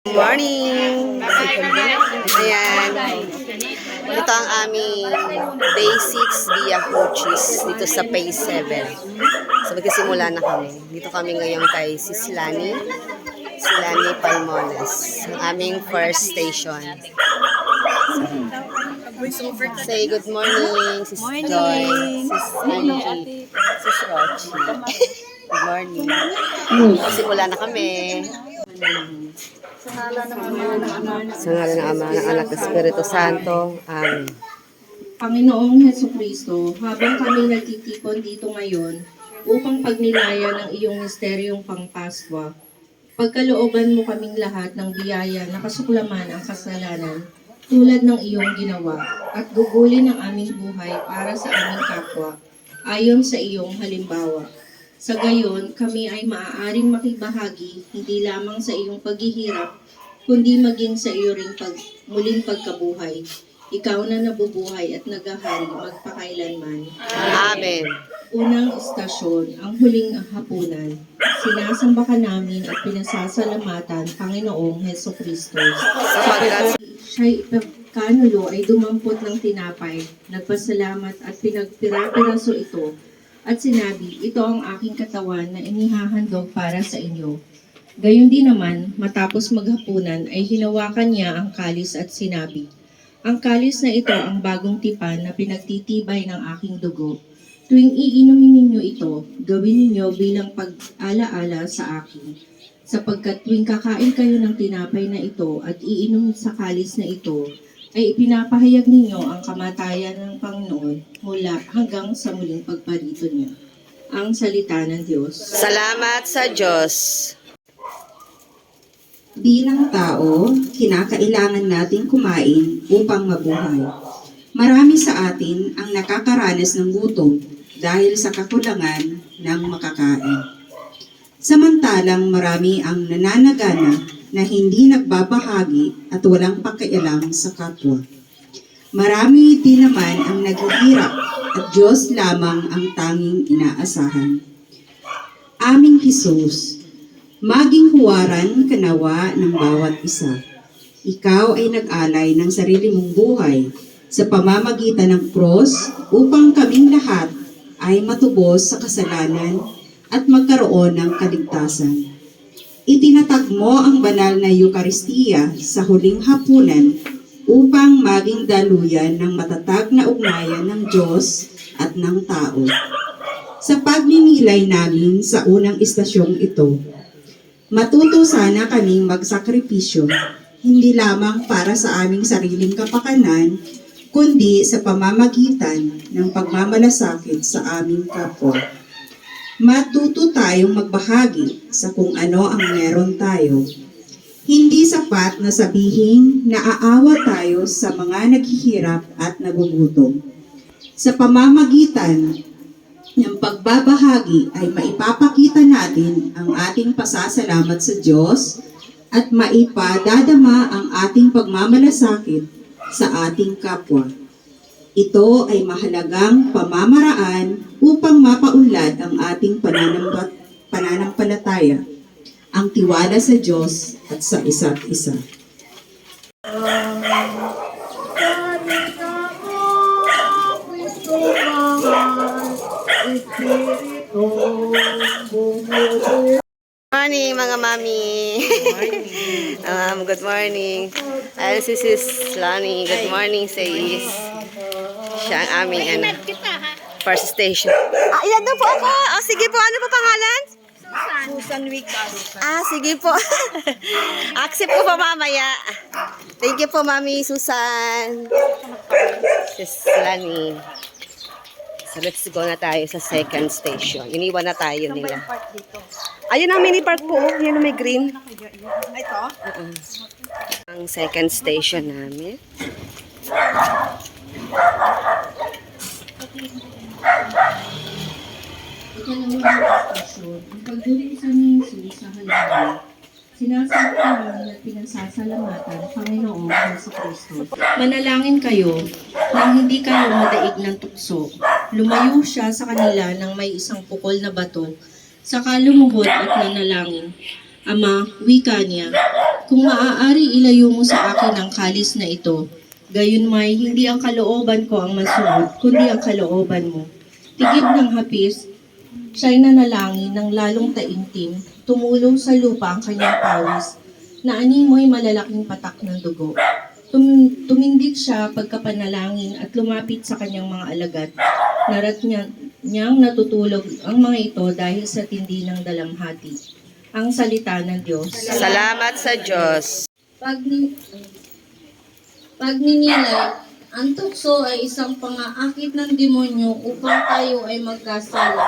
Good morning! Ayan. Ito ang aming Day 6 Via Coaches dito sa Phase 7. So magsisimula na kami. Dito kami ngayon kay Lani Palmones. Ang aming first station. Say good morning, Sis Joy, Sis Angie, Sis Rochi. Good morning. Magsisimula na kami. Sa ngalan ng Ama, ng Anak, ng Espiritu Santo. Amen. Panginoong Hesukristo, habang kami nagtitipon dito ngayon upang pagnilayan ng iyong misteryong pangpaswa, pagkalooban mo kaming lahat ng biyaya na kasuklaman ang kasalanan tulad ng iyong ginawa at gugulin ang aming buhay para sa aming kapwa ayon sa iyong halimbawa. Sa gayon, kami ay maaaring makibahagi hindi lamang sa iyong paghihirap, kundi maging sa iyo ring muling pagkabuhay. Ikaw na nabubuhay at naghahari magpakailanman. Amen. Unang istasyon, ang huling hapunan. Sinasamba ka namin at pinasasalamatan, Panginoong Hesukristo. Sapagkat Siya'y ipagkanulo ay dumampot ng tinapay, nagpasalamat at pinagpira-piraso ito, at sinabi, ito ang aking katawan na inihahandog para sa inyo. Gayon din naman, matapos maghapunan ay hinawakan niya ang kalis at sinabi, ang kalis na ito ang bagong tipan na pinagtitibay ng aking dugo. Tuwing iinumin ninyo ito, gawin ninyo bilang pag-alaala sa akin. Sapagkat tuwing kakain kayo ng tinapay na ito at iinom sa kalis na ito, ay ipinapahayag ninyo ang kamatayan ng Panginoon mula hanggang sa muling pagparito niya. Ang salita ng Diyos. salamat sa Diyos. Bilang tao, kinakailangan natin kumain upang mabuhay. Marami sa atin ang nakakaranas ng gutom dahil sa kakulangan ng makakain. Samantalang marami ang nananagana na hindi nagbabahagi at walang pakialam sa kapwa. Marami din naman ang naghihirap at Diyos lamang ang tanging inaasahan. Aming Hesus, maging huwaran kanawa ng bawat isa. Ikaw ay nag-alay ng sarili mong buhay sa pamamagitan ng cross upang kaming lahat ay matubos sa kasalanan at magkaroon ng kaligtasan. Itinatag mo ang banal na Eukaristiya sa huling hapunan upang maging daluyan ng matatag na ugnayan ng Diyos at ng tao. Sa pagninilay namin sa unang istasyong ito, matuto sana kaming magsakripisyo, hindi lamang para sa aming sariling kapakanan, kundi sa pamamagitan ng pagmamalasakit sa aming kapwa. Matuto tayong magbahagi sa kung ano ang meron tayo. Hindi sapat na sabihin na aawa tayo sa mga naghihirap at nagugutom. Sa pamamagitan ng pagbabahagi ay maipapakita natin ang ating pasasalamat sa Diyos at maipadadama ang ating pagmamalasakit sa ating kapwa. Ito ay mahalagang pamamaraan upang mapaunlad ang ating pananampalataya, ang tiwala sa Diyos at sa isa't isa. Morning mga mami. Good morning. Ayan si Sis Lani. Good morning sis. Siya ang aming first station. Yan na po ako. Sige po. Ano po pangalan? Susan Wicas. Sige po. Accept ko po mamaya. Thank you po mami Susan. Sis Lani. So let's go na tayo sa second station. Iniwan na tayo nila. Ayun ang mini park po. Yan ang may green. Ito? Ang second station namin. Ikalawang istasyon, ang pagdirisan ni Jesus sa halaman. Sinasamba namin at pinasasalamatan, Panginoong Hesukristo. Manalangin kayo nang hindi kayo madaig ng tukso. Lumayo siya sa kanila nang may isang pukol na bato. Saka lumuhod at nanalangin. Ama, wika niya, Kung maaari ilayo mo sa akin ang kalis na ito, gayon may hindi ang kalooban ko ang masunod, kundi ang kalooban mo. Tigib ng hapis, siya'y nanalangin ng lalong taimtim, tumulong sa lupa ang kanyang pawis, na animoy malalaking patak ng dugo. Tumindig siya pagkapanalangin at lumapit sa kanyang mga alagad. Narat niyang natutulog ang mga ito dahil sa tindi ng dalamhati. Ang salita ng Diyos. Salamat sa Diyos. Pagninilay, ang tukso ay isang pangaakit ng demonyo upang tayo ay magkasala.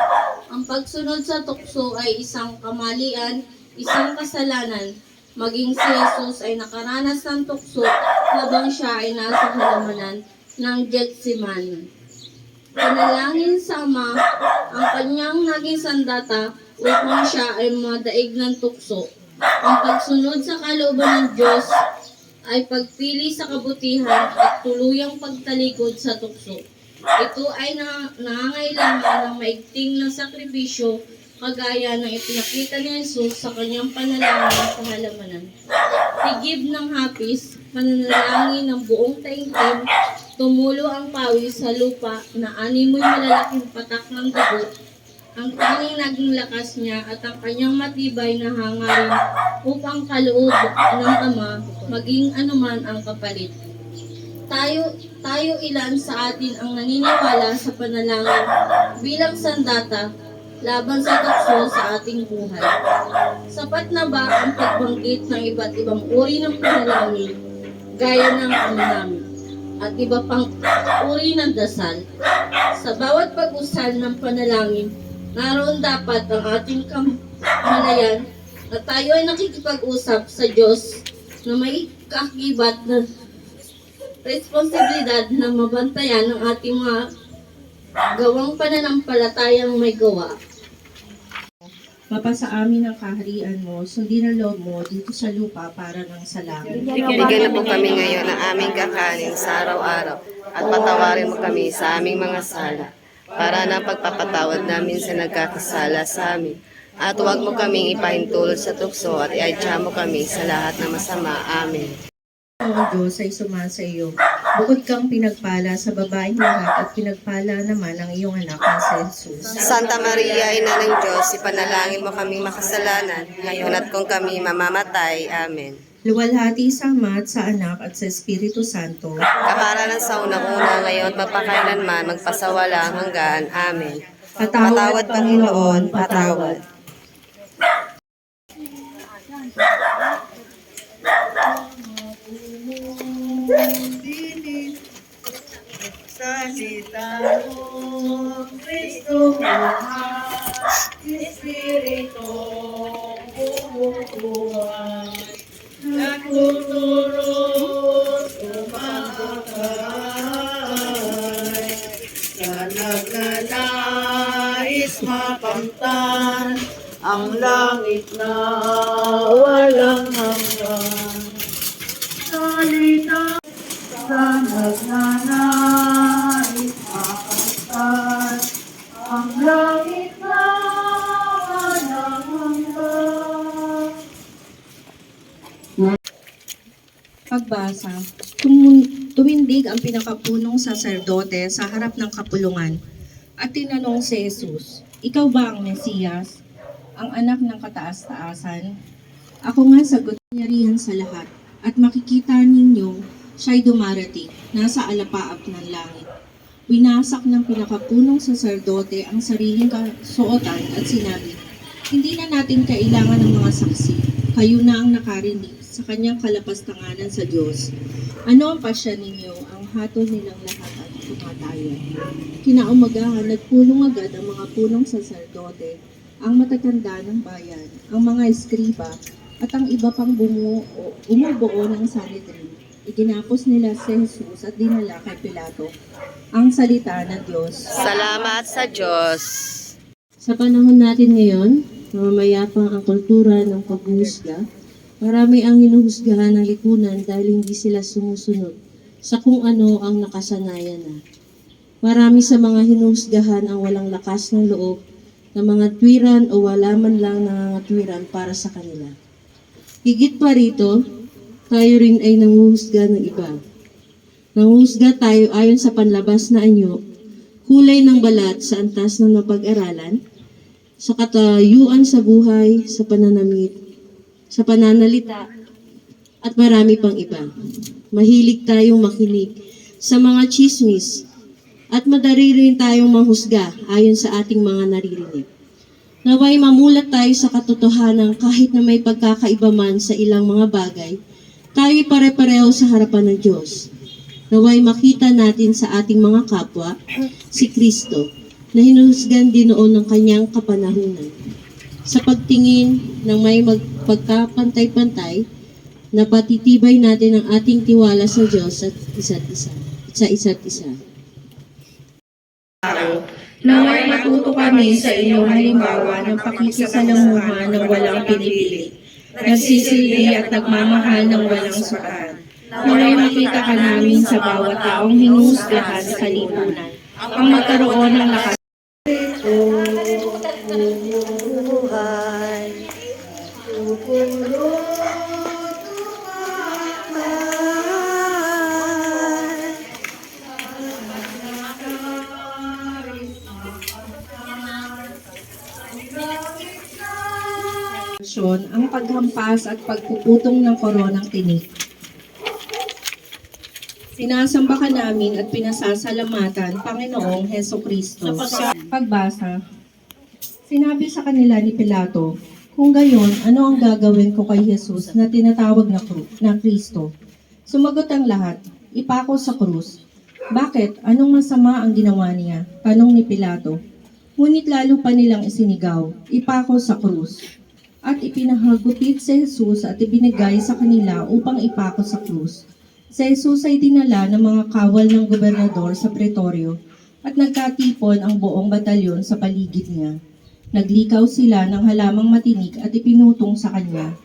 Ang pagsunod sa tukso ay isang kamalian, isang kasalanan. Maging si Jesus ay nakaranas ng tukso habang siya ay nasa halamanan ng Getsemani. Panalangin sa Ama ang kanyang naging sandata upang siya ay madaig ng tukso. Ang pagsunod sa kalooban ng Diyos ay pagpili sa kabutihan at tuluyang pagtalikod sa tukso. Ito ay nangangailangan ng maigting na sakripisyo kagaya ng ipinakita ni Jesus sa kanyang panalangin sa halamanan. Tigib ng hapis, pananalangin ng buong taimtim, tumulo ang pawis sa lupa na animoy malalaking patak ng dugo. Ang tanging naging lakas niya at ang kanyang matibay na hangarin upang kaloob ng Ama maging anuman ang kapalit. Tayo ilan sa atin ang naniniwala sa panalangin bilang sandata laban sa tukso sa ating buhay. Sapat na ba ang pagbanggit ng iba't ibang uri ng panalangin gaya ng namin at iba pang uri ng dasal? Sa bawat pag-usal ng panalangin, naroon dapat ang ating kamalayan na tayo ay nakikipag-usap sa Diyos na may kaakibat na responsibilidad na mabantayan ang ating mga gawang pananampalatayang may gawa. Mapasa amin ang kaharian mo, sundin ang loob mo dito sa lupa para ng sa langit. Bigyan na po kami ngayon ng aming kakanin sa araw-araw at patawarin mo kami sa aming mga sala para na pagpapatawad namin sa nagkakasala sa amin. At huwag mo kaming ipahintulot sa tukso at iadya mo kami sa lahat ng masama. Amen. Ang Diyos ay sumasa iyo. Bukod kang pinagpala sa babaeng lahat at pinagpala naman ang iyong anak na si Jesus. Santa Maria, Ina ng Diyos, ipanalangin mo kaming makasalanan, ngayon at kung kami mamamatay. Amen. Luwalhati sa Ama at sa Anak at sa Espiritu Santo. Kaparanan sa unang-una, ngayon at magpakailanman, magpasawalang hanggan. Amen. Patawad, Panginoon, patawad. Salita mo, Kristo Espiritu bumubuhay, nagtuturo sumakay, sa nagnanais makamtan ang langit na walang hanggan. Salita sa nagnanais makamtan ang langit na walang hanggan. Pagbasa, tumindig ang pinakapunong saserdote sa harap ng kapulungan at tinanong si Jesus, "Ikaw ba ang Mesiyas, ang anak ng kataas-taasan?" Ako nga sagot niya riyan sa lahat at makikita ninyong siya'y dumarating, nasa alapaap ng langit. Winasak ng pinakapunong saserdote ang sariling kasuotan at sinabi, "Hindi na natin kailangan ng mga saksi. Kayo na ang nakarinig sa kanyang kalapastanganan sa Diyos. Ano ang pasya ninyo?" Ang hatol nilang lahat at tumatayan. Kinaumagahan, nagpulong agad ang mga punong saserdote, ang matatanda ng bayan, ang mga eskriba, at ang iba pang bumubuo ng Sanhedrin. Iginapos nila si Jesus at dinala kay Pilato. Ang salita ng Diyos. Salamat sa Diyos. Sa panahon natin ngayon, namamayapang ang kultura ng paghuhusga. Marami ang hinuhusgahan ng lipunan dahil hindi sila sumusunod sa kung ano ang nakasanayan na. Marami sa mga hinuhusgahan ang walang lakas ng loob na mga tuwiran o wala man lang nangangatwiran para sa kanila. Higit pa rito, tayo rin ay nanguhusga ng iba. Nanguhusga tayo ayon sa panlabas na anyo, kulay ng balat sa antas ng napag-aralan, sa katayuan sa buhay, sa pananamit, sa pananalita, at marami pang iba. Mahilig tayong makinig sa mga chismis at madali rin tayong manghusga ayon sa ating mga naririnig. Naway mamulat tayo sa katotohanan kahit na may pagkakaiba man sa ilang mga bagay, tayo'y pare-pareho sa harapan ng Diyos. Naway makita natin sa ating mga kapwa si Kristo na hinuhusgan din noon ng kanyang kapanahunan. Sa pagtingin ng may pagkapantay-pantay, napatitibay natin ang ating tiwala sa Diyos at isa't isa. Naway matuto kami sa iyong halimbawa ng pakikisalamuha ng walang pinipili, nagsisilbi at nagmamahal ng walang sukat. Naway makita ka namin sa bawat taong hinuhusgahan sa lipunan, ang magkaroon ng lakas. Ang paghampas at pagpuputong ng koronang tinik. Sinasamba ka namin at pinasasalamatan, Panginoong Heso Kristo. Pagbasa, sinabi sa kanila ni Pilato, kung gayon, ano ang gagawin ko kay Jesus na tinatawag na Kristo? Sumagot ang lahat, ipako sa krus. Bakit? Anong masama ang ginawa niya? Tanong ni Pilato. Ngunit lalo pa nilang isinigaw, ipako sa krus. At ipinahagupit si Jesus at ibinigay sa kanila upang ipako sa krus. Si Jesus ay dinala ng mga kawal ng gobernador sa pretoryo at nagkatipon ang buong batalyon sa paligid niya. Naglikaw sila ng halamang matinik at ipinutong sa kanya.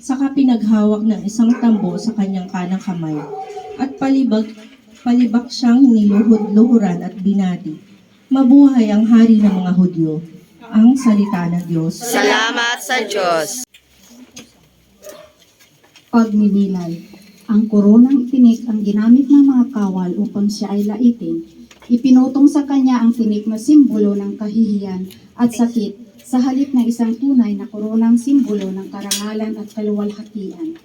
Saka pinaghawak ng isang tambo sa kanyang kanang kamay at palibak siyang niluhod-luhuran at binati. Mabuhay ang hari ng mga Hudyo. Ang salita ng Diyos. Salamat sa Diyos. Pagninilay. Ang koronang tinik ang ginamit ng mga kawal upang siya ay laitin. Ipinutong sa kanya ang tinik na simbolo ng kahihiyan at sakit sa halip ng isang tunay na koronang simbolo ng karangalan at kaluwalhatian.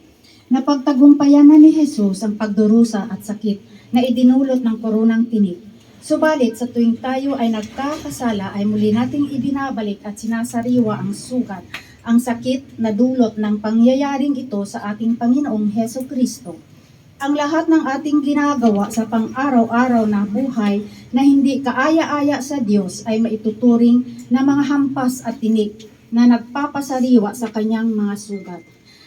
Napagtagumpayan na ni Jesus ang pagdurusa at sakit na idinulot ng koronang tinik. Subalit sa tuwing tayo ay nagkakasala ay muli nating ibinabalik at sinasariwa ang sugat, ang sakit na dulot ng pangyayaring ito sa ating Panginoong Heso Kristo. Ang lahat ng ating ginagawa sa pang-araw-araw na buhay na hindi kaaya-aya sa Diyos ay maituturing na mga hampas at tinik na nagpapasariwa sa kanyang mga sugat.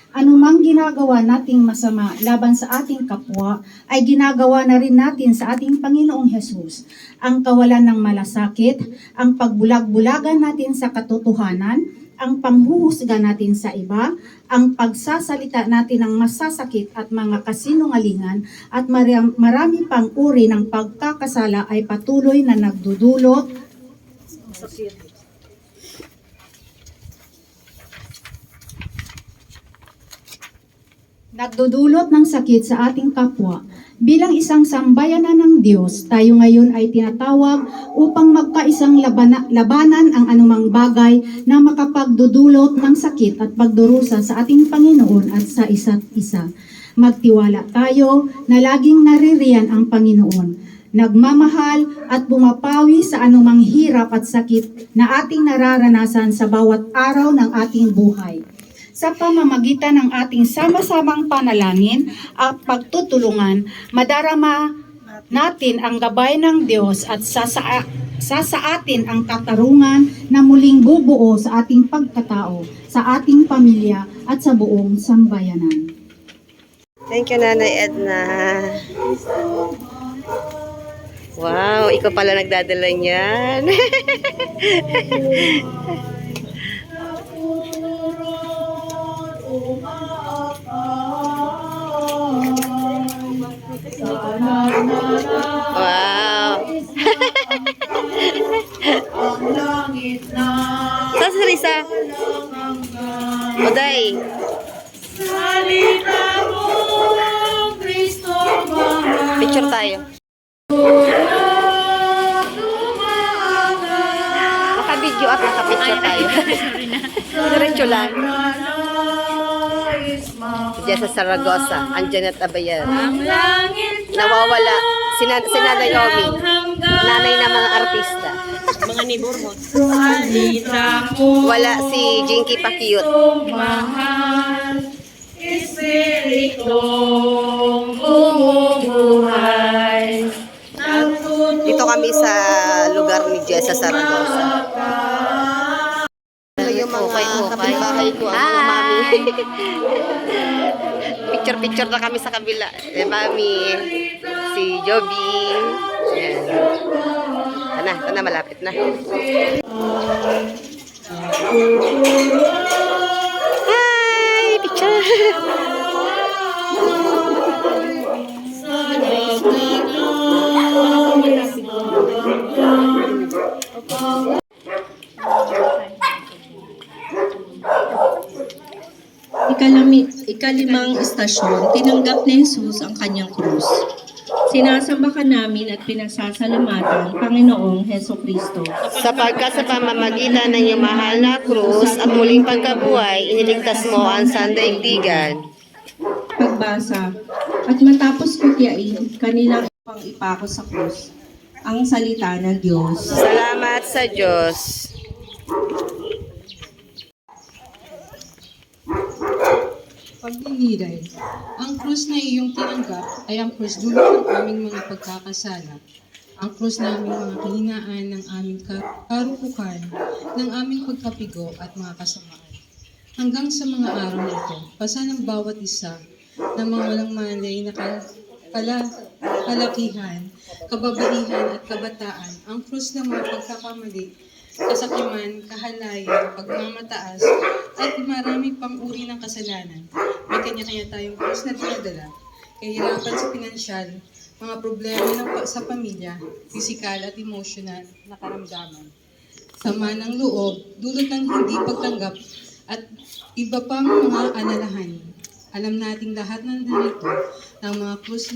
Anumang ginagawa nating masama laban sa ating kapwa ay ginagawa na rin natin sa ating Panginoong Hesus. Ang kawalan ng malasakit, ang pagbulag-bulagan natin sa katotohanan, ang panghuhusga natin sa iba, ang pagsasalita natin ng masasakit at mga kasinungalingan at marami pang uri ng pagkakasala ay patuloy na nagdudulot ng sakit sa ating kapwa. Bilang isang sambayanan ng Diyos, tayo ngayon ay tinatawag upang magkaisang labanan ang anumang bagay na makapagdudulot ng sakit at pagdurusa sa ating Panginoon at sa isa't isa. Magtiwala tayo na laging naririyan ang Panginoon, nagmamahal at bumapawi sa anumang hirap at sakit na ating nararanasan sa bawat araw ng ating buhay. Sa pamamagitan ng ating sama-samang panalangin at pagtutulungan, madarama natin ang gabay ng Diyos at sasaatin ang katarungan na muling bubuo sa ating pagkatao, sa ating pamilya at sa buong sambayanan. Thank you, Nanay Edna. Wow, ikaw pala nagdadala niyan. Wow. Ang langit na Saan si Risa? Oday. salita mo tayo. Naka-video at naka-picture tayo. Diretso lang. Diyan sa Saragossa, Anjanette Abayar. Nawawala. Sinanay Omi. Nanay ng mga artista. Mga neighborhood. Wala si Jinky Pakiut. Mahal, Espiritong bumubuhay. Dito kami sa lugar ni Jessa Saragossa. Ito yung mga kapitbahay ko, ang mga mami. Picture-picture na kami sa kabila. Mami, si Joby. Ayan. Ito na, malapit na. Hi! Picture! Ikalimang istasyon, tinanggap ni Jesus ang kanyang krus. Sinasamba ka namin at pinasasalamatan, Panginoong Heso Kristo. Sapagkat sa pamamagitan ng iyong mahal na krus at muling pagkabuhay, iniligtas mo ang sandaigdigan. Pagbasa, at matapos kutyain, kanilang ipang ipako sa krus, ang salita ng Diyos. Salamat sa Diyos. Pagniniray. Ang krus na iyong tinanggap ay ang krus dulot ng aming mga pagkakasala, ang krus na aming mga kahinaan ng aming karupukan, ng aming pagkapigo at mga kasamaan. Hanggang sa mga araw na ito, pasa ng bawat isa ng mga walang malay na kalakihan, kababaihan at kabataan, ang krus ng mga pagkakamali, kasakiman, kahalayan, pagmamataas, at marami pang uri ng kasalanan. May kanya-kanya tayong krus na dinadala, kahirapan sa pinansyal, mga problema sa pamilya, pisikal at emosyonal na karamdaman, sama ng loob, dulot ng hindi pagtanggap, at iba pang mga alalahanin. Alam nating lahat ng ganito ng mga krus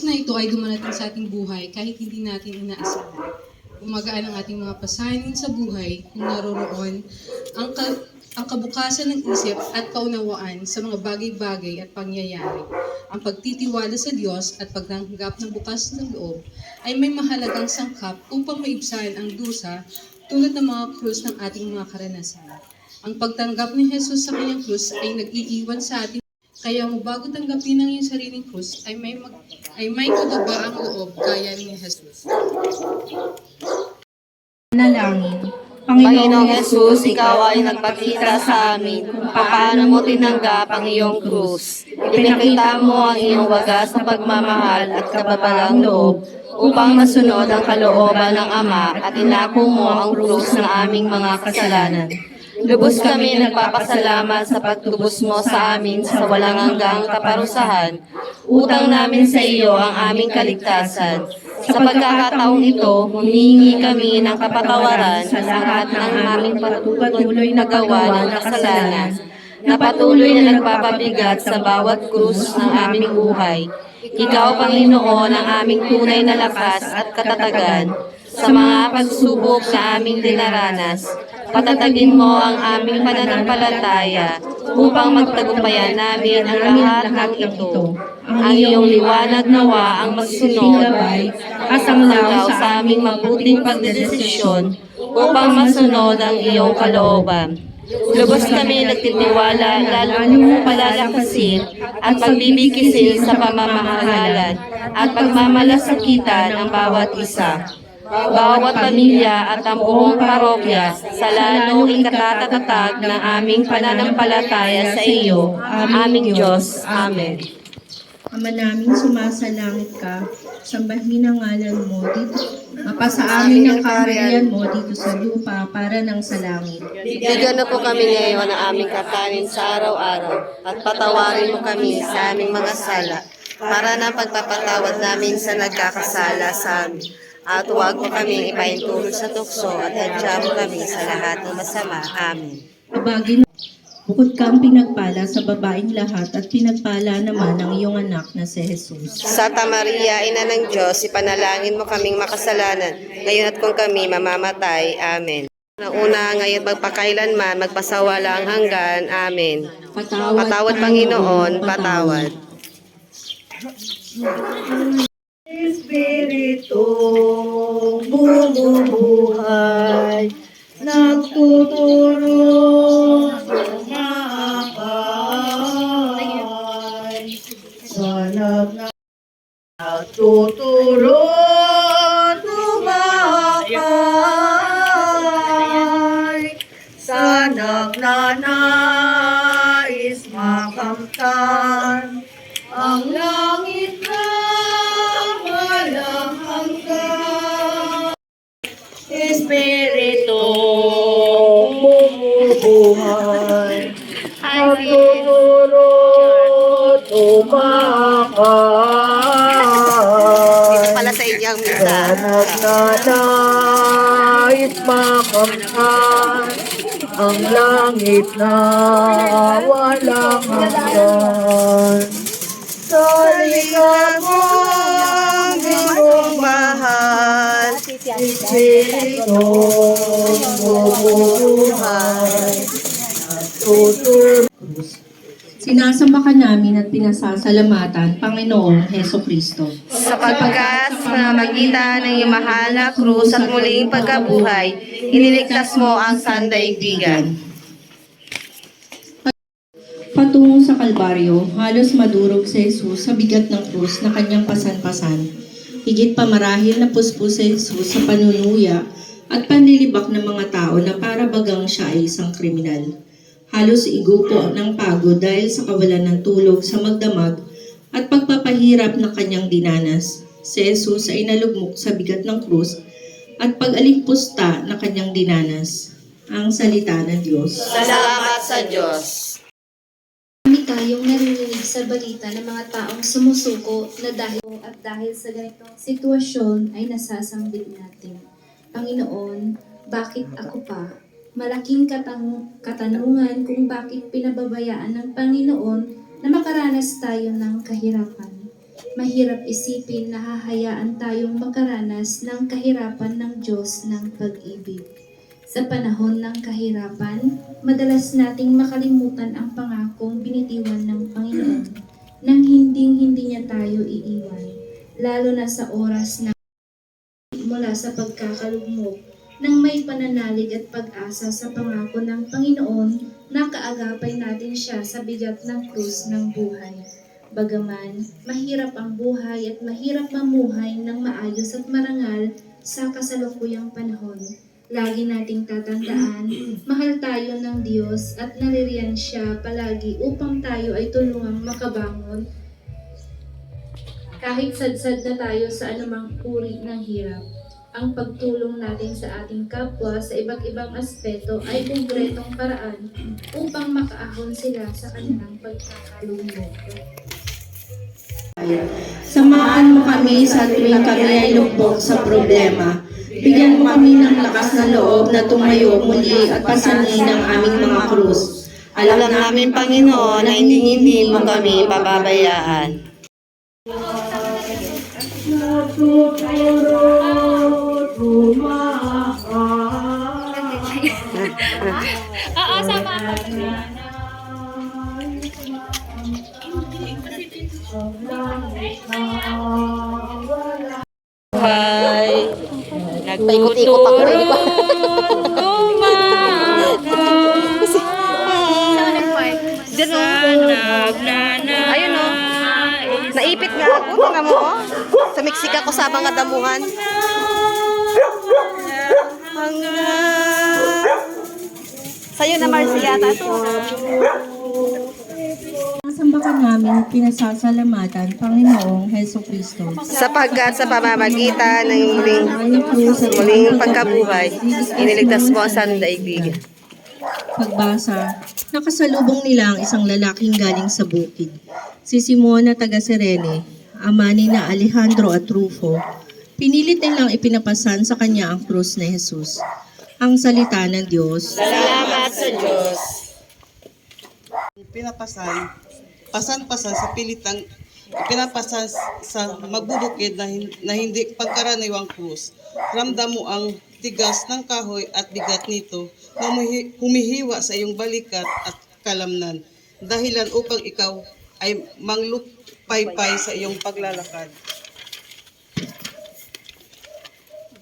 na ito ay dumarating sa ating buhay kahit hindi natin inaasahan. Gumagaan ang ating mga pasanin sa buhay kung naroroon ang kabukasan ng isip at kaunawaan sa mga bagay-bagay at pangyayari. Ang pagtitiwala sa Diyos at pagtanggap ng bukas ng loob ay may mahalagang sangkap upang maibsan ang dusa tulad ng mga krus ng ating mga karanasan. Ang pagtanggap ni Jesus sa kanyang krus ay nag-iiwan sa ating. Kaya mo bago tanggapin ang iyong sariling krus ay may kudaba ang loob gaya ni Jesus. Panalangin. Panginoong Jesus, ikaw ay nagpakita sa amin kung paano mo tinanggap ang iyong krus. Ipinakita mo ang iyong wagas na pagmamahal at kababalang loob upang masunod ang kalooban ng Ama at inako mo ang krus ng aming mga kasalanan. Lubos kami nagpapasalamat sa pagtubos mo sa amin sa walang hanggang kaparusahan. Utang namin sa iyo ang aming kaligtasan. Sa pagkakataong ito, humingi kami ng kapatawaran sa lahat ng aming patuloy na gawa ng kasalanan na patuloy na nagpapabigat sa bawat krus ng aming buhay. Ikaw, Panginoon, ang aming tunay na lakas at katatagan sa mga pagsubok na aming dinaranas. Patatagin mo ang aming pananampalataya upang magtagumpayan namin ang lahat ng ito. Ang iyong liwanag nawa ang magsunod at sanglaw sa aming mabuting pagdedesisyon upang masunod ang iyong kalooban. Lubos kami nagtitiwala, lalo mo palalakasin at pagbibikisin sa pamamahalan at pagmamalasakitan ng bawat isa. Bawat pamilya at ang buong parokya sa lalong ikatatatag ng aming pananampalataya sa iyo, aming Diyos. Amen. Ama namin, sumasalangit ka, sambahin ang ngalan mo dito. Mapasa amin ang kaharian mo dito sa lupa para nang sa langit. Bigyan na po kami ngayon ng aming kakanin sa araw-araw at patawarin mo kami sa aming mga sala para na pagpapatawad namin sa nagkakasala sa amin. At huwag mo kami ipaintulot sa tukso at hadya mo kami sa lahat ng masama. Amen. Bukod kang pinagpala sa babaeng lahat at pinagpala naman ang iyong anak na si Jesus. Santa Maria, Ina ng Diyos, ipanalangin mo kaming makasalanan, ngayon at kung kami mamamatay. Amen. Una, ngayon magpakailanman, magpasawala ang hanggan. Amen. Patawad, Panginoon, patawad. Espiritu bumubuhay, nagtuturo sumakay, sanag na nagtuturo sumakay, sanag na nais makamtan ang langit na walang hanggan. Espiritu bumubuhay, nagtuturo tumakay, Pala sa inyong misa. nagnanais makamtan ang langit na walang hanggan. Sa likat mo Iyong mahal. Espiritu bumubuhay, nagtuturo. Sinasamba ka namin at pinasasalamatan, Panginoong Heso Kristo. Sapagkat sa pamamagitan ng iyong mahal na krus at muling pagkabuhay, iniligtas mo ang sandaigdigan. Patungo sa Kalbaryo, halos madurog si Jesus sa bigat ng krus na kanyang pasan-pasan. Higit pa marahil na puspos si Jesus sa panunuya at panlilibak ng mga tao na para bagang siya ay isang kriminal. Halos igupo ng pagod dahil sa kawalan ng tulog sa magdamag at pagpapahirap ng kanyang dinanas. Si Jesus ay nalugmok sa bigat ng krus at pag-alimpusta na kanyang dinanas. Ang salita ng Diyos. Salamat sa Diyos. Marami tayong naririnig sa balita ng mga taong sumusuko na dahil sa ganitong sitwasyon ay nasasanggit natin. Panginoon, bakit ako pa? Malaking katanungan kung bakit pinababayaan ng Panginoon na makaranas tayo ng kahirapan. Mahirap isipin na hahayaan tayong makaranas ng kahirapan ng Diyos ng pag-ibig. Sa panahon ng kahirapan, madalas nating makalimutan ang pangakong binitiwan ng Panginoon nang hindi niya tayo iiwan, lalo na sa oras na mula sa pagkakalugmok nang may pananalig at pag-asa sa pangako ng Panginoon na kaagapay natin siya sa bigat ng krus ng buhay. Bagaman, mahirap ang buhay at mahirap mamuhay ng maayos at marangal sa kasalukuyang panahon. Lagi nating tatandaan, mahal tayo ng Diyos at naririyan siya palagi upang tayo ay tulungang makabangon kahit sadsad na tayo sa anumang uri ng hirap. Ang pagtulong natin sa ating kapwa sa iba't ibang aspeto ay konkretong paraan upang makaahon sila sa kanilang pagkakalugmok. Samahan mo kami sa tuwing kami ay lubog sa problema. Bigyan mo kami ng lakas na loob na tumayo muli at pasanin ang aming mga krus. Alam namin, Panginoon, na hindi mo kami pababayaan. Hi. Nagpaikot-ikot ako rin. Ayun o. Naipit nga ako. Tingnan mo o. Sa Mexica ko sa mga damuhan. Sa'yo na, Marcia. Tato. Samba ka namin pinasasalamatan, Panginoong Heso Kristo. Sapagkat sa pamamagitan ng muling pagkabuhay, iniligtas mo ang sandaigdigan. Pagbasa, nakasalubong nila ang isang lalaking galing sa bukid. Si Simon na taga Cirene, ama ni na Alejandro at Rufo. Pinilit nilang ipinapasan sa kanya ang krus ni Jesus. Ang salita ng Diyos. Salamat sa Diyos. pasan sa pilitang pinapasan sa magbubukid na hindi pagkaraniwang krus. Ramdam mo ang tigas ng kahoy at bigat nito na humihiwa sa iyong balikat at kalamnan. Dahilan upang ikaw ay manglupaypay sa iyong paglalakad.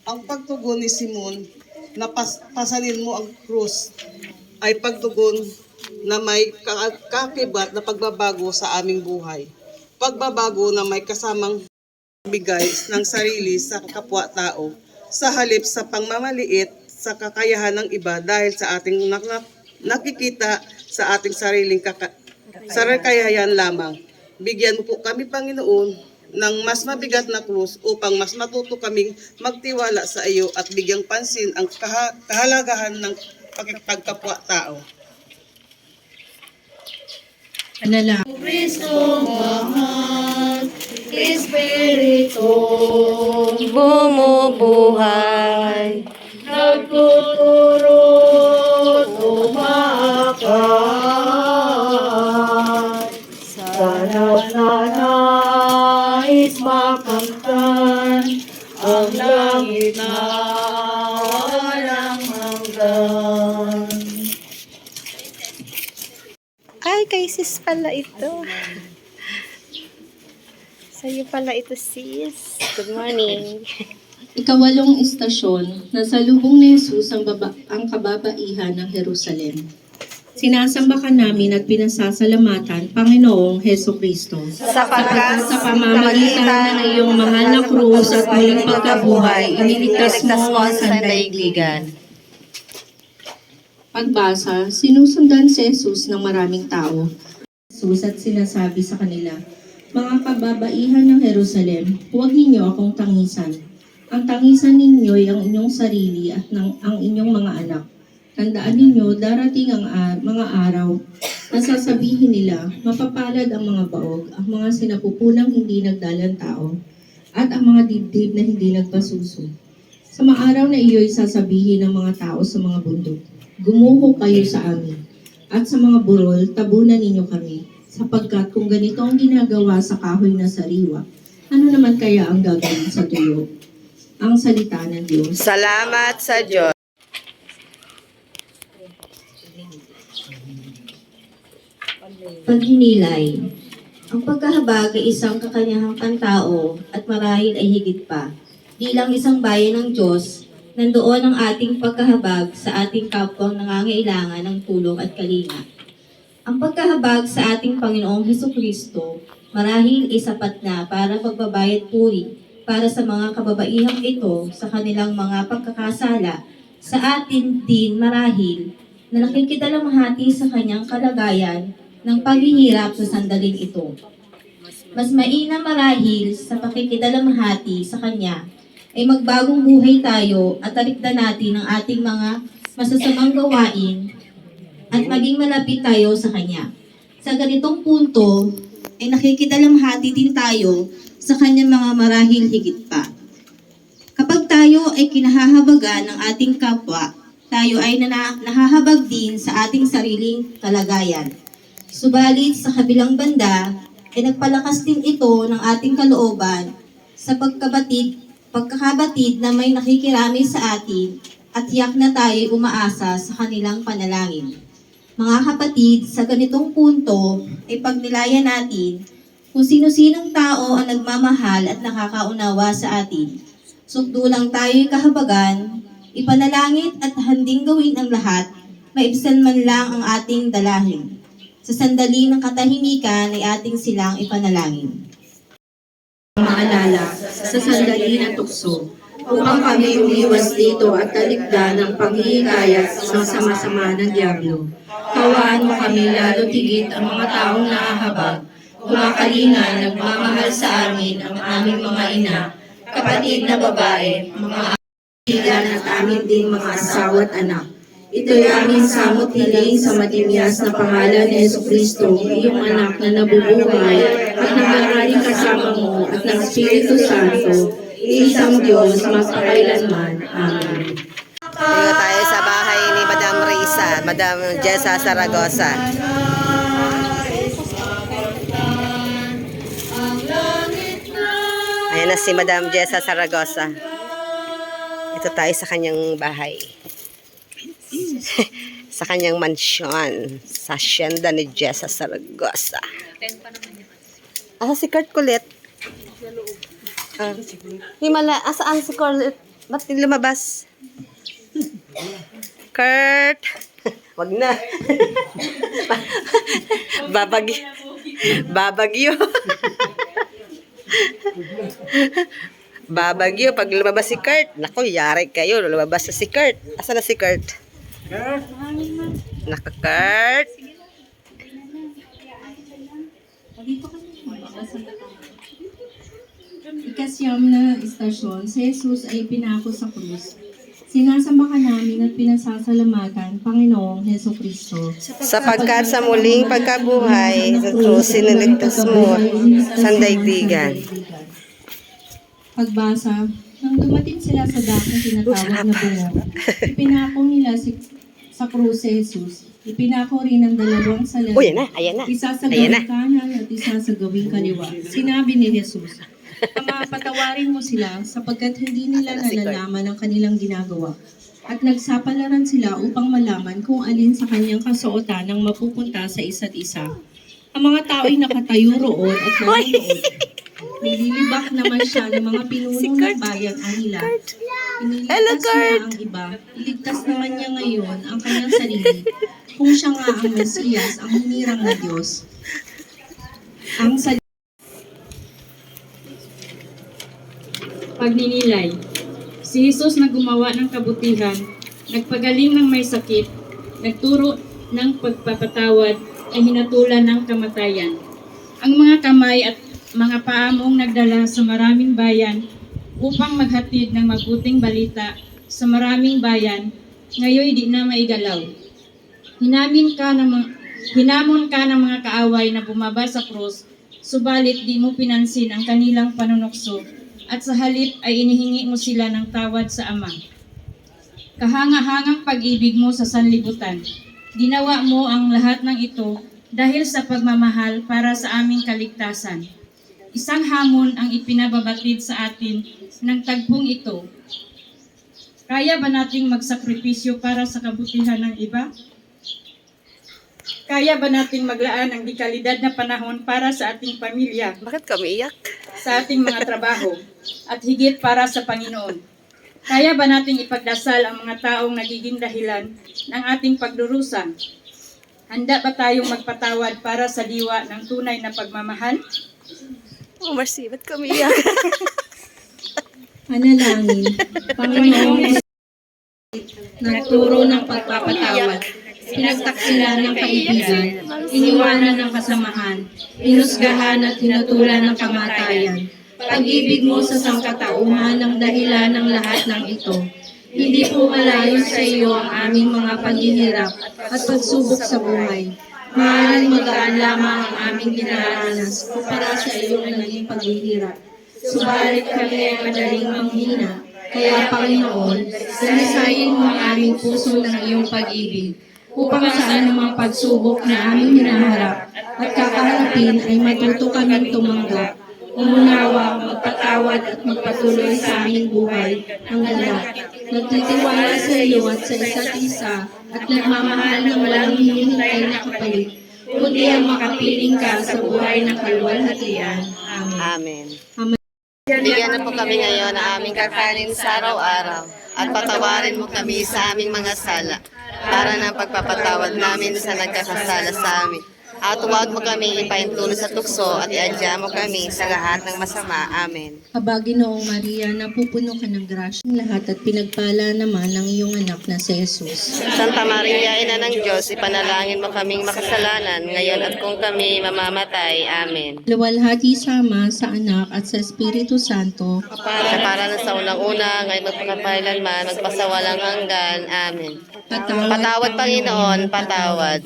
Ang pagtugon ni Simon na pasanin mo ang krus ay pagtugon na may kakibat na pagbabago sa aming buhay. Pagbabago na may kasamang bigay ng sarili sa kapwa-tao sa halip sa pangmamaliit sa kakayahan ng iba dahil sa ating nakikita sa ating sariling kakayahan lamang. Bigyan mo po kami, Panginoon, ng mas mabigat na krus upang mas matuto kaming magtiwala sa iyo at bigyang pansin ang kahalagahan ng pagkapwa-tao. Panalangin. Bumubuhay. Ay, kay sis pala ito. Sa'yo pala ito, sis. Good morning. Ikawalong istasyon, nasalubong ni Jesus ang kababaihan ng Jerusalem. Sinasamba ka namin at pinasasalamatan, Panginoong Heso Kristo. Sapagkat Sa pamamagitan ng iyong mahal na krus at muling pagkabuhay, iniligtas mo ang sandaigdigan. Pagbasa, sinusundan si Jesus ng maraming tao. Jesus at sinasabi sa kanila, mga kababaihan ng Jerusalem, huwag ninyo akong tangisan. Ang tangisan ninyo ay ang inyong sarili at ang inyong mga anak. Tandaan ninyo, darating ang mga araw na sasabihin nila, mapapalad ang mga baog, ang mga sinapupunang hindi nagdalang tao, at ang mga dibdib na hindi nagpasuso. Sa mga araw na iyo'y sasabihin ng mga tao sa mga bundok, gumuho kayo sa amin, at sa mga burol, tabunan ninyo kami, sapagkat kung ganito ang ginagawa sa kahoy na sariwa, ano naman kaya ang gagawin sa tuyo? Ang salita ng Diyos. Salamat sa Diyos. Paghinilay. Ang pagkahabag ay isang kakanyahang pantao at marahil ay higit pa. Bilang isang bayan ng Diyos, nandoon ang ating pagkahabag sa ating kapwang nangangailangan ng tulong at kalinga. Ang pagkahabag sa ating Panginoong Hesukristo marahil ay sapat na para pagbabayad puri para sa mga kababaihang ito sa kanilang mga pagkakasala. Sa atin din marahil na nakikidalamhati sa kanyang kalagayan ng paghihirap sa sandaling ito. Mas mainam marahil sa pakikidalamhati sa Kanya ay magbagong buhay tayo at talikdan natin ang ating mga masasamang gawain at maging malapit tayo sa Kanya. Sa ganitong punto ay nakikidalamhati din tayo sa Kanyang mga marahil higit pa. Kapag tayo ay kinahahabagan ng ating kapwa, tayo ay nahahabag din sa ating sariling kalagayan. Subalit sa kabilang banda, ay nagpalakas din ito ng ating kalooban sa pagkakabatid na may nakikirami sa atin at tiyak na tayo umaasa sa kanilang panalangin. Mga kapatid, sa ganitong punto ay pagnilayan natin kung sino-sinong tao ang nagmamahal at nakakaunawa sa atin. Sukdulang tayo'y kahabagan, ipanalangin at handing gawin ang lahat, maibsan man lang ang ating dalahin. Sa sandali ng katahimikan ay ating silang ipanalangin. Maalala sa sandali ng tukso, upang kami umiwas dito at talikdan ng panghihikayat sa sama-sama ng Diablo. Kawaan mo kami lalo tigit ang mga taong naahabag, kumakalinga, nagmamahal sa amin ang aming mga ina, kapatid na babae, mga kaibigan at amin ding mga asawa at anak. Ito'y aming samot hiling sa matimyas na pangalan ni Jesucristo, iyong anak na nabubuhay at nangangaling kasama mo at ng Espiritu Santo, isang Diyos magpakailanman. Amen. Tayo sa bahay ni Madam Risa, Madam Jessa Saragosa. Ayan na si Madam Jessa Saragosa. Ito tayo sa kanyang bahay. Sa kanyang mansyon. Sa hacienda ni Jessa Saragosa. Si Kurt kulit? Himala, asaan si Kurt? Ba't lumabas? Kurt! Wag na. Babagyo. Babagyo. Pag lumabas si Kurt, naku, yari kayo. Lumabas na si Kurt. Asa na si Kurt? Naka Kurt. Ikasyam na istasyon, si Jesus ay pinako sa krus. Sinasamba ka namin at pinasasalamatan, Panginoong Heso Kristo. Sapagkat sa muling pagkabuhay, sa krus, siniligtas mo sa daigdigan. Pagbasa, nang dumating sila sa dakong tinatawag na bungo, ipinako nila sa krus si Jesus. Ipinako rin ang dalawang salamin. Ayan na. Isa sa Ayan na. gawing kanan at isa sa gawing kaliwa. Sinabi ni Jesus, patawarin mo sila sapagkat hindi nila nalalaman ang kanilang ginagawa. At nagsapalaran sila upang malaman kung alin sa kanyang kasuotan ang mapupunta sa isa't isa. Ang mga tao'y nakatayo roon at nanonood. Nililibak naman siya ng mga pinuno ng bayan ang ilan. Iniligtas niya ang iba. Iligtas naman niya ngayon ang kanyang sarili kung siya nga ang Mesiyas, ang hinirang na Diyos. Ang Pagninilay. Si Jesus na gumawa ng kabutihan, nagpagaling ng may sakit, nagturo ng pagpapatawad, ay hinatulan ng kamatayan. Ang mga kamay at mga paa mong nagdala sa maraming bayan upang maghatid ng mabuting balita sa maraming bayan, ngayon di na maigalaw. Hinamon ka ng mga kaaway na bumaba sa krus, subalit di mo pinansin ang kanilang panunukso, at sa halip ay inihingi mo sila ng tawad sa Ama. Kahanga-hangang pag-ibig mo sa sanlibutan. Ginawa mo ang lahat ng ito dahil sa pagmamahal para sa aming kaligtasan. Isang hamon ang ipinababatid sa atin ng tagpong ito. Kaya ba nating magsakripisyo para sa kabutihan ng iba? Kaya ba nating maglaan ng dekalidad na panahon para sa ating pamilya? Bakit kami iyak? Sa ating mga trabaho at higit para sa Panginoon. Kaya ba nating ipagdasal ang mga taong nagiging dahilan ng ating pagdurusa? Handa ba tayong magpatawad para sa diwa ng tunay na pagmamahal? Mercy, ba't kami iyak? Panalangin, Panginoong nagturo ng pagpapatawad, pinagtaksilan ng kaibigan, iniwanan ng kasamahan, inusgahan at hinatulan ng kamatayan. Pag-ibig mo sa sangkatauhan ng dahilan ng lahat ng ito. Hindi po malayo sa iyo ang aming mga paghihirap at pagsubok sa buhay. Maaaring magaan lamang ang aming dinaranas kumpara sa iyong naging paghihirap. Subalit kami ay madaling manghina. Kaya Panginoon, dalisayin mo ang aming puso ng iyong pag-ibig upang sa anumang pagsubok na aming hinaharap at kakaharapin ay matuto kaming tumanggap, umunawa, magpatawad at magpatuloy sa aming buhay ng ganap. Nagtitiwala sa iyo at sa isa't isa at nagmamahal ng walang hinihintay na kapalit, kundi ang makapiling ka sa buhay ng kaluwalhatian. Amen. Amen. Bigyan na po kami ngayon ng aming kakanin sa araw-araw at patawarin mo kami sa aming mga sala para ng pagpapatawad namin sa nagkakasala sa amin. At huwag mo kami ipaintulot sa tukso at iadya mo kami sa lahat ng masama. Amen. Aba, Ginoong Maria, napupuno ka ng grasya ng lahat at pinagpala naman ng iyong anak na si Jesus. Santa Maria, Ina ng Diyos, ipanalangin mo kaming makasalanan ngayon at kung kami mamamatay. Amen. Luwalhati sa Ama, sa Anak at sa Espiritu Santo. Sa para na sa unang-una, ngayon magpakapailanman, magpasawalang hanggan. Amen. Patawad, Panginoon, patawad.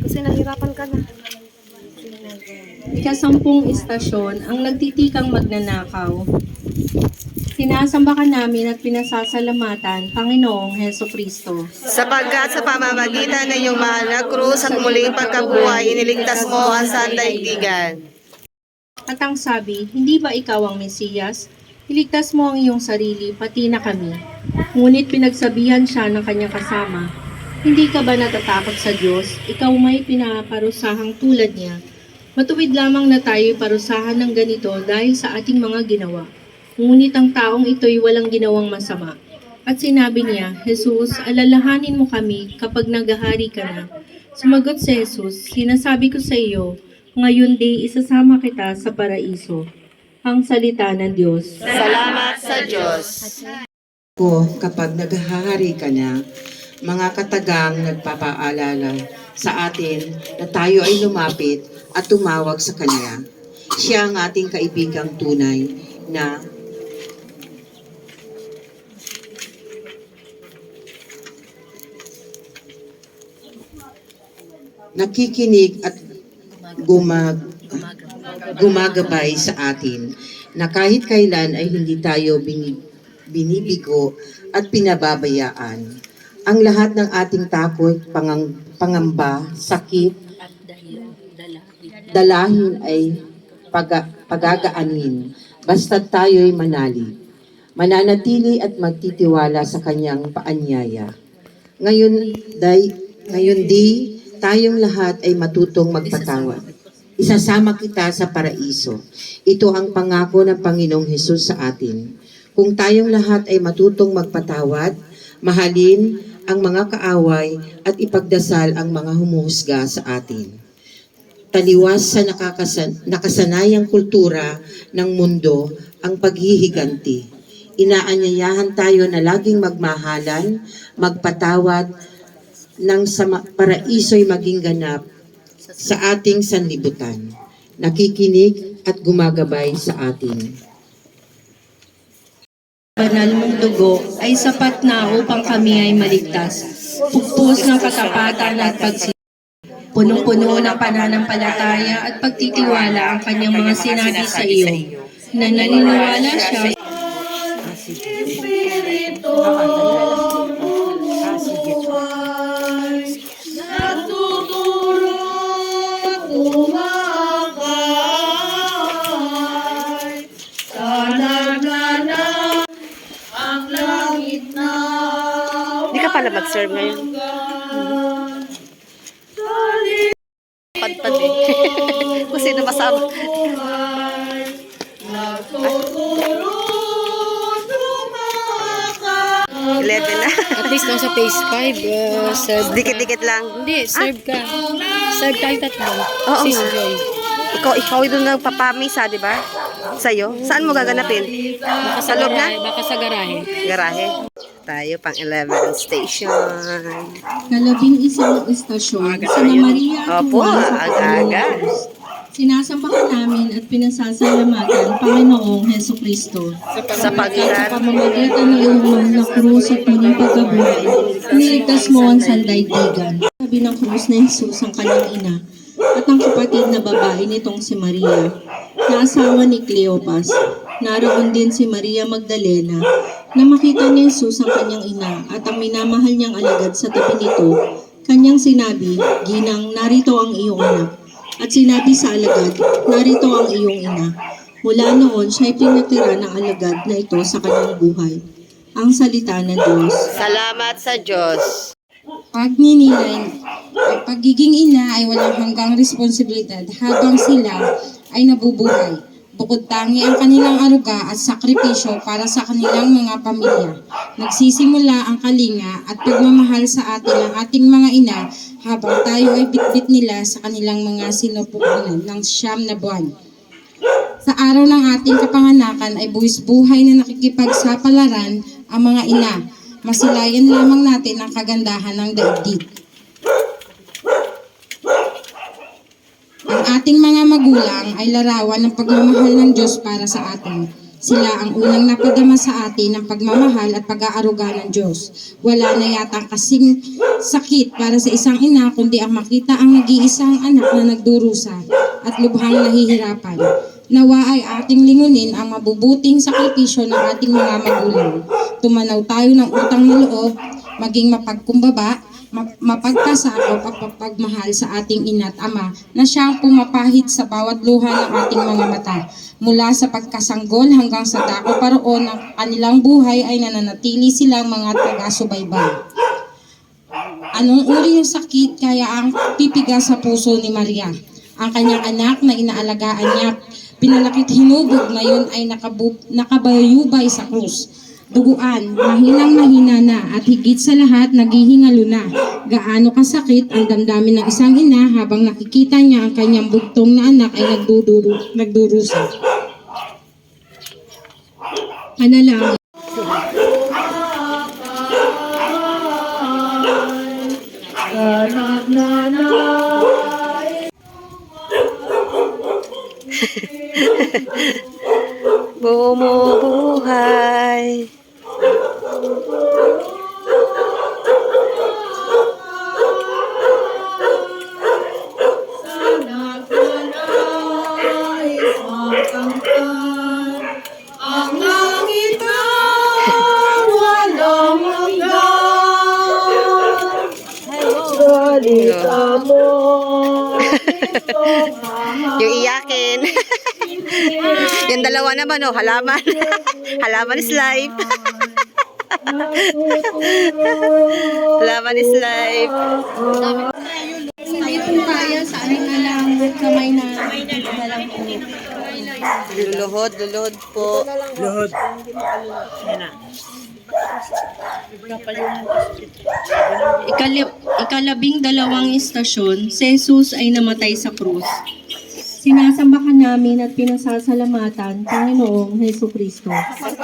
Kasi nahirapan ka na. Ikasampung istasyon, ang nagtitikang magnanakaw. Sinasamba ka namin at pinasasalamatan, Panginoong Heso Kristo. Sapagkat sa pamamagitan ng iyong mahal na krus at muling pagkabuhay, iniligtas mo ang sandaigdigan. At ang sabi, hindi ba ikaw ang Mesiyas? Iligtas mo ang iyong sarili, pati na kami. Ngunit pinagsabihan siya ng kanyang kasama, hindi ka ba natatakot sa Diyos? Ikaw may pinaparusahang tulad niya. Matuwid lamang na tayo parusahan ng ganito dahil sa ating mga ginawa. Ngunit ang taong ito'y walang ginawang masama. At sinabi niya, Jesus, alalahanin mo kami kapag naghahari ka na. Sumagot si Jesus, sinasabi ko sa iyo, ngayon di isasama kita sa paraiso. Ang salita ng Diyos. Salamat sa Diyos. Ko kapag naghahari ka na, mga katagang nagpapaalala sa atin na tayo ay lumapit at tumawag sa Kanya. Siya ang ating kaibigang tunay na nakikinig at gumagabay sa atin na kahit kailan ay hindi tayo binibigo at pinababayaan. Ang lahat ng ating takot, pangamba, sakit, dalahin ay pagagaanin basta tayo'y manalig. Mananatili at magtitiwala sa kanyang paanyaya. Ngayon di tayong lahat ay matutong magpatawad. Isasama kita sa paraiso. Ito ang pangako ng Panginoong Hesus sa atin. Kung tayong lahat ay matutong magpatawad, mahalin ang mga kaaway at ipagdasal ang mga humuhusga sa atin. Taliwas sa nakasanayang kultura ng mundo ang paghihiganti. Inaanyayahan tayo na laging magmahalan, magpatawad, nang sa paraiso'y maging ganap sa ating sanlibutan. Nakikinig at gumagabay sa atin. Banal mong dugo ay sapat na upang kami ay maligtas. Pugpos ng katapatan at punong-puno ng pananampalataya at pagtitiwala ang kanyang mga sinabi sa iyo, na naniniwala siya Hindi ka pala mag-serve ngayon. Padpad eh. Kung sino masama. Eleven na. At least nasa phase 5, serve. Dikit-dikit lang. Hindi, serve ka. Serve tayo tatlo. Oo Sis nga. Joy. Ikaw doon nagpapamisa, di ba? Sa'yo? Saan mo gaganapin? Sa loob na? Baka sa garahe. Garahe. Tayo pang 11 station. Kalabing-isang estasyon, sina Maria at Opo, Juan sa aga-aga. Sinasambahan namin at pinasasalamatan Panginoong Heso Kristo. Sa Sa pagitan. pamamagitan ng iyong na krus at muling pagkabuhay, niligtas mo ang sandaigdigan. Sabi ng krus na Jesus ang kanyang ina at ang kapatid na babae nitong si Maria, na asawa ni Cleopas. Naroon din si Maria Magdalena, na makita ni Jesus ang kanyang ina at ang minamahal niyang alagad sa tabi nito. Kanyang sinabi, Ginang, narito ang iyong anak. At sinabi sa alagad, narito ang iyong ina. Mula noon, siya'y pinatira ng alagad na ito sa kanyang buhay. Ang salita ng Diyos. Salamat sa Diyos. Pagninilay, ang pagiging ina ay walang hanggang responsibilidad habang sila ay nabubuhay. Bukod tangi ang kanilang aruga at sakripisyo para sa kanilang mga pamilya. Nagsisimula ang kalinga at pagmamahal sa atin ng ating mga ina habang tayo ay bitbit nila sa kanilang mga sinupukunan ng 9 na buwan. Sa araw ng ating kapanganakan ay buwis buhay na nakikipagsapalaran ang mga ina. Masilayan lamang natin ang kagandahan ng daigdig. Ang ating mga magulang ay larawan ng pagmamahal ng Diyos para sa atin. Sila ang unang napadama sa atin ng pagmamahal at pag-aaruga ng Diyos. Wala na yatang kasing sakit para sa isang ina kundi ang makita ang nag-iisang anak na nagdurusa at lubhang nahihirapan. Nawa ay ating lingunin ang mabubuting sakripisyo ng ating mga magulang. Tumanaw tayo ng utang na loob, maging mapagkumbaba, mapagkasakop at pagmamahal sa ating ina at ama na siyang pumapahid sa bawat luha ng ating mga mata. Mula sa pagkasanggol hanggang sa dako paroon ng kanilang buhay ay nananatili silang mga taga-subaybay. Anong uri ng sakit kaya ang pipiga sa puso ni Maria? Ang kanyang anak na inaalagaan niya, pinalakit hinubog, ngayon ay nakabayubay sa krus. Duguan, mahinang-mahina na at higit sa lahat naghihingalo na. Gaano kasakit ang damdamin ng isang ina habang nakikita niya ang kanyang bugtong na anak ay nagdurusa. Panalangin. Bumubuhay. Ang langit na walang hanggan. Salita mo. Yung iyakin. Yung dalawa naman, oh, halaman. Halaman is life. Halaman is life. Ito tayo sa aming alam, kamay na dalang po. Luluhod po. Ikalabing-dalawang istasyon, si Jesus ay namatay sa krus. Sinasambahan namin at pinasasalamatan Panginoong Hesukristo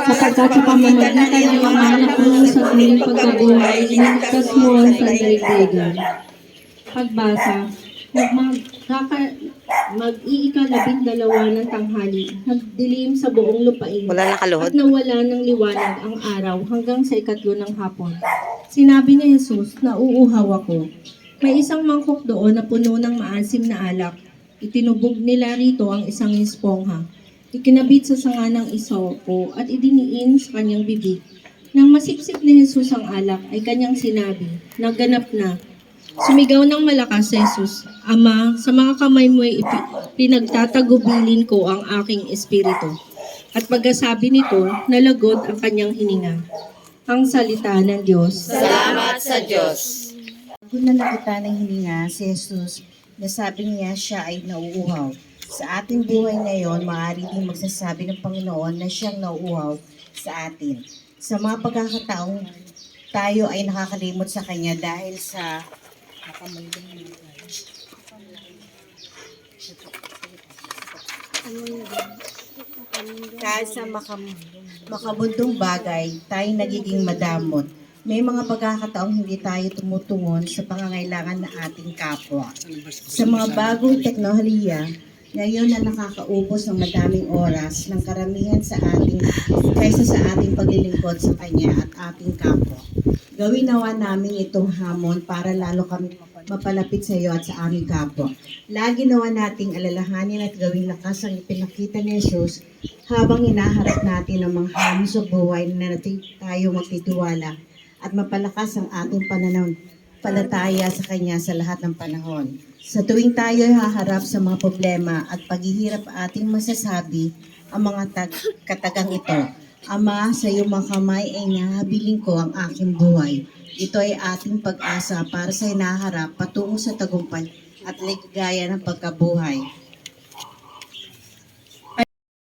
sapagkat sa pamamagitan ng mga anak mo sa tuwing pagkabuhay, ininigtas mo ang sandaigdigan. Pagbasa, mag-iikalabing-dalawa ng tanghali, nagdilim sa buong lupain Wala nakaluhod. at nawala ng liwanag ang araw hanggang sa 3 ng hapon. Sinabi ni Jesus na uuhaw ako. May isang mangkok doon na puno ng maasim na alak. Itinubog nila rito ang isang espongha. Ikinabit sa sanga ng isopo at idiniin sa kanyang bibig. Nang masipsip ni Jesus ang alak, ay kanyang sinabi, naganap na. Sumigaw ng malakas si Jesus, Ama, sa mga kamay mo ay pinagtatagubilin ko ang aking espiritu. At pagkasabi nito, nalagod ang kanyang hininga. Ang salita ng Diyos. Salamat sa Diyos. Kung nakita ng hininga si Jesus, nasabi niya siya ay nauuhaw. Sa ating buhay ngayon, maaari din magsasabi ng Panginoon na siyang nauuhaw sa atin. Sa mga pagkakataong tayo ay nakakalimot sa Kanya dahil sa makabundong bagay, tayo nagiging madamot. May mga pagkakataong hindi tayo tumutungon sa pangangailangan ng ating kapwa. Sa mga bagong teknolohiya, ngayon na nakakaubos ng madaming oras ng karamihan sa ating kaysa sa ating paglilingkod sa Kanya at ating kapwa. Gawin nawa namin itong hamon para lalo kami mapalapit sa iyo at sa aming kapwa. Lagi nawa nating alalahanin at gawing lakas ang ipinakita ni Jesus habang inaharap natin ang mga hamon sa buhay na natin tayo magtitiwala at mapalakas ang ating pananampalataya sa Kanya sa lahat ng panahon. Sa tuwing tayo ay haharap sa mga problema at paghihirap, ating masasabi ang mga katagang ito. Ama, sa iyong mga kamay ay nahabiling ko ang aking buhay. Ito ay ating pag-asa para sa hinaharap patungo sa tagumpay at ligaya ng pagkabuhay.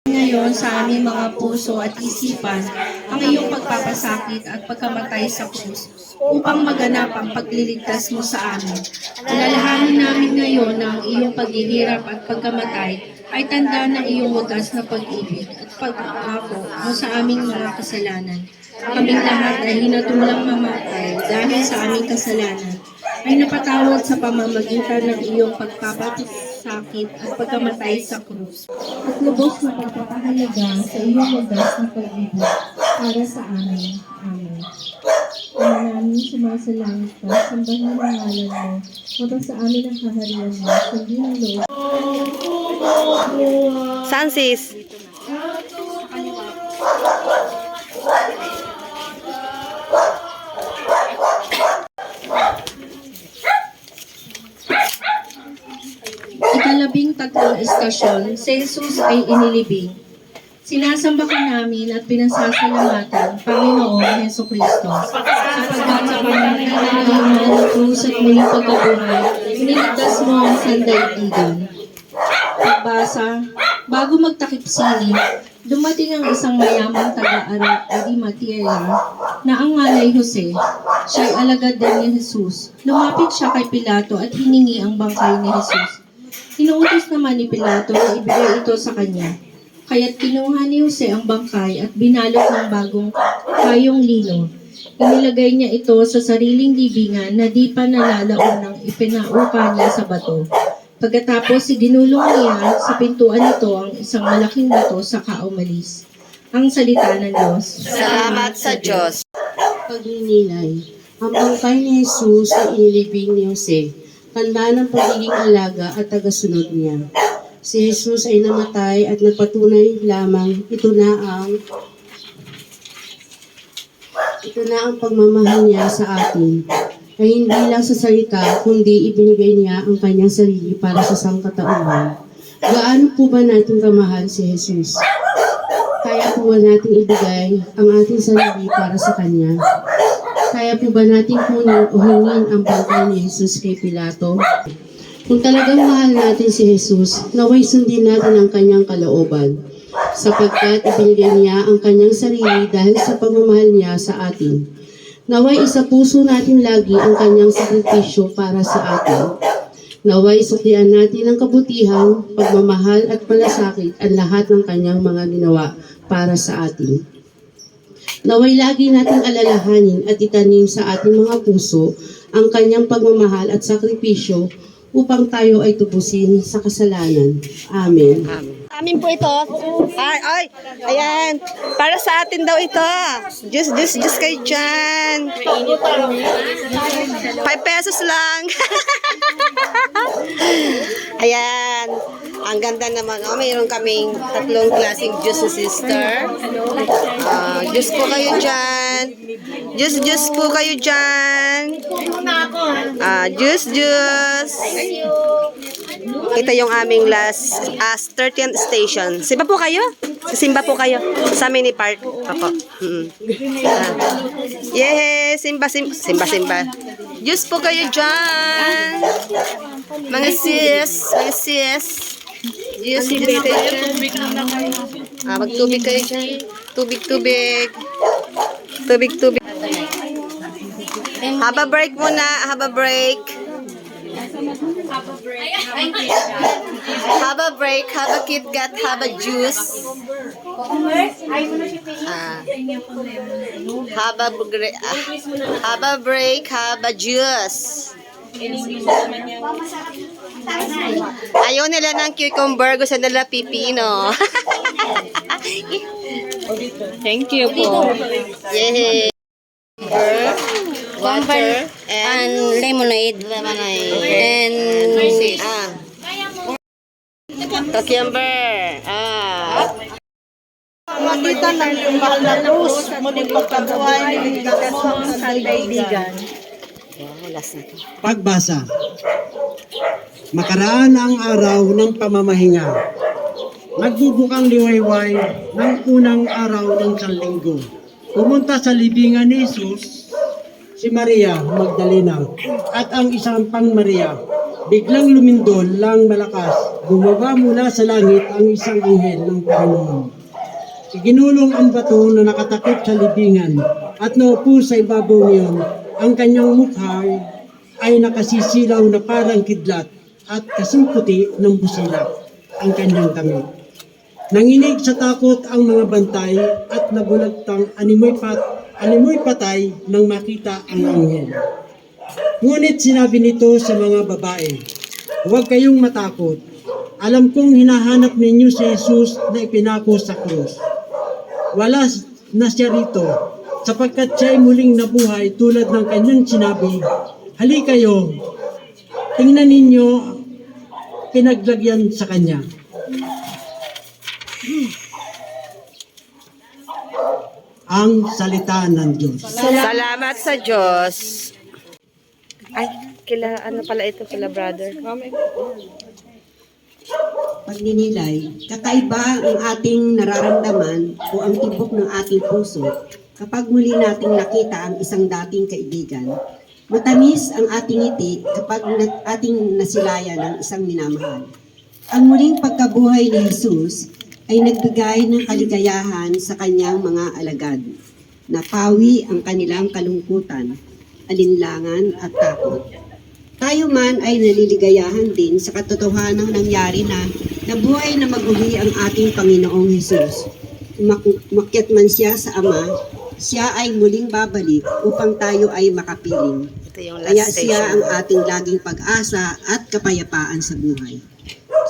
Ngayon sa aming mga puso at isipan ang iyong pagpapasakit at pagkamatay sa krus upang maganap ang pagliligtas mo sa amin. Alalahanin namin ngayon na ang iyong paghihirap at pagkamatay ay tanda ng iyong wagas na pag-ibig at pag-aako mo sa aming mga kasalanan. Kaming lahat ay hinatulang mamatay dahil sa aming kasalanan ay napatawad sa pamamagitan ng iyong pagpapasakit at pagkamatay sa krus. At lubos na pagpapahalaga sa iyong wagas na pag-ibig para sa amin. Amen. Ama namin sumasalangit ka, sambahin ang ngalan mo, mabang sa amin ang kaharian mo, kundi ang loob. Saan sis? ika-13 estasyon, si Jesus ay inilibing. Sinasamba ka namin at pinasasalamatan, Panginoong Heso Kristo, sapagkat sa pamamagitan ng krus at muling pagkabuhay, iniligtas mo ang sandaigdigan. Pagbasa, bago magtakip sili, dumating ang isang mayamang taga-Arimatea na ang ngalay Jose. Siya'y alagad din ni Jesus. Lumapit siya kay Pilato at hiningi ang bangkay ni Jesus. Inuutos naman ni Pilato na ibigay ito sa kanya. Kaya't kinuha ni Jose ang bangkay at binalot ng bagong kayong lino. Inilagay niya ito sa sariling libingan na di pa nalalaon ng ipinaupa niya sa bato. Pagkatapos, dinulong niya sa pintuan nito ang isang malaking bato sa kaumalis. Ang salita ng Diyos. Salamat sa Diyos. Pagninilay, ang bangkay ni Jesus ay inilibing ni Jose, tanda ng pagiging alaga at tagasunod niya. Si Jesus ay namatay at nagpatunay lamang ito na ang pagmamahal niya sa atin. Ay hindi lang sa salita, kundi ibinigay niya ang kanyang sarili para sa sangkatauhan. Gaano po ba natin kamahal si Jesus? Kaya po ba natin ibigay ang ating sarili para sa Kanya? Kaya po ba natin kunin o hingin ang bangkay ni Jesus kay Pilato? Kung talagang mahal natin si Jesus, naway sundin natin ang Kanyang kalooban, sapagkat ibinigay niya ang Kanyang sarili dahil sa pagmamahal niya sa atin. Naway isa puso natin lagi ang Kanyang sakripisyo para sa atin. Naway suklian natin ang kabutihan, pagmamahal at malasakit ang lahat ng Kanyang mga ginawa para sa atin. Naway lagi nating alalahanin at itanim sa ating mga puso ang Kanyang pagmamahal at sakripisyo upang tayo ay tubusin sa kasalanan. Amen. Amin po ito. Ayan. Para sa atin daw ito. Diyos kayo dyan. 5 pesos lang. Ayan. Ang ganda naman. Mayroon kaming 3 klaseng juice sa sister. Juice po kayo dyan. Juice po kayo dyan. Juice. Ito yung aming last 30th station. Simba po kayo? Simba po kayo sa mini park. Ako. Yes, simba. Juice po kayo dyan. Mga sis. Juice kayo. Magtubig kayo dyan. Tubig. Haba break muna. Haba break, have a KitKat, have a juice. Have a break, have a juice. Ayaw nila ng cucumber, gusto nila pipino. Thank you po. Yay. Water and lemonade. And cucumber. Pamagitan ng mahal na krus, muling pagkabuhay, niligtas mo ang sandaigdigan. Pagbasa. Makaraan ang araw ng pamamahinga. Nagbubukang liwayway ng unang araw ng sanlinggo. Pumunta sa libingan ni Jesus si Maria Magdalena at ang isang pang Maria. Biglang lumindol lang malakas. Bumaba mula sa langit ang isang anghel ng Panginoon. Iginulong ang bato na nakatakip sa libingan at naupo sa ibabaw niyon. Ang kanyang mukha ay nakasisilaw na parang kidlat at kasing puti ng busilak ang kanyang damit. Nanginig sa takot ang mga bantay at nabulagtang animoy patay nang makita ang anghel. Ngunit sinabi nito sa mga babae, "Huwag kayong matakot. Alam kong hinahanap ninyo si Jesus na ipinako sa krus. Wala na siya rito, sapagkat siya ay muling nabuhay tulad ng kanyang sinabi. Halika kayo, tingnan ninyo pinaglagyan sa kanya." Ang salita ng Diyos. Salamat sa Diyos. Ay, ano pala ito, brother? pagninilay, kakaiba ang ating nararamdaman o ang tibok ng ating puso kapag muli nating nakita ang isang dating kaibigan. Matamis ang ating ngiti kapag ating nasilayan ng isang minamahal. Ang muling pagkabuhay ni Jesus ay nagbigay ng kaligayahan sa kanyang mga alagad. Napawi ang kanilang kalungkutan, alinlangan at takot. Tayo man ay naliligayahan din sa katotohanang nangyari na nabuhay na mag-uli ang ating Panginoong Hesus. Umakyat man siya sa Ama, siya ay muling babalik upang tayo ay makapiling. Kaya siya ang ating laging pag-asa at kapayapaan sa buhay.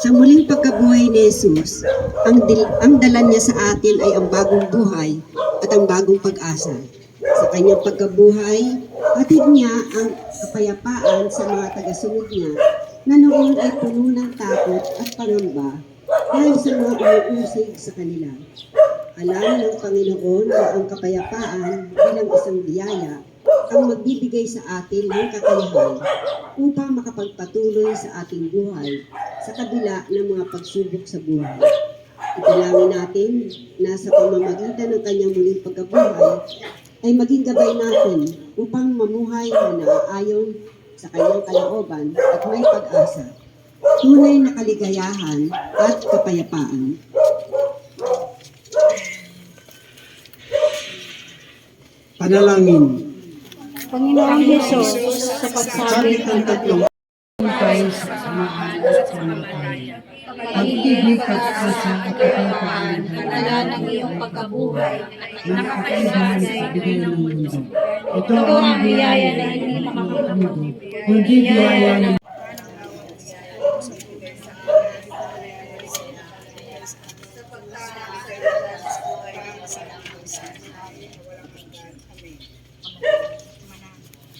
Sa muling pagkabuhay ni Jesus, ang dala niya sa atin ay ang bagong buhay at ang bagong pag-asa. Sa kanyang pagkabuhay, hatid niya ang kapayapaan sa mga tagasunod niya na noon ay puno ng takot at pangamba dahil sa mga umuusig sa kanila. Alam ng Panginoon na ang kapayapaan bilang isang biyaya ang magbibigay sa atin ng kakayahan upang makapagpatuloy sa ating buhay sa kabila ng mga pagsubok sa buhay. Italangin natin na sa pamamagitan ng kanyang muling pagkabuhay ay maging gabay natin upang mamuhay na naaayon sa kanyang kalooban at may pag-asa, tunay na kaligayahan at kapayapaan. Panalangin. Panginoong Hesus, sa pagsabit ng tatlong tayo sa samahan at samantayan. Pag-ibig, pag-asa at kapayapaan Kanala ng iyong pagkabuhay na nakakaibahan sa bigay ng mundo. Ito ang biyaya na hindi makakamundo, kundi biyaya ng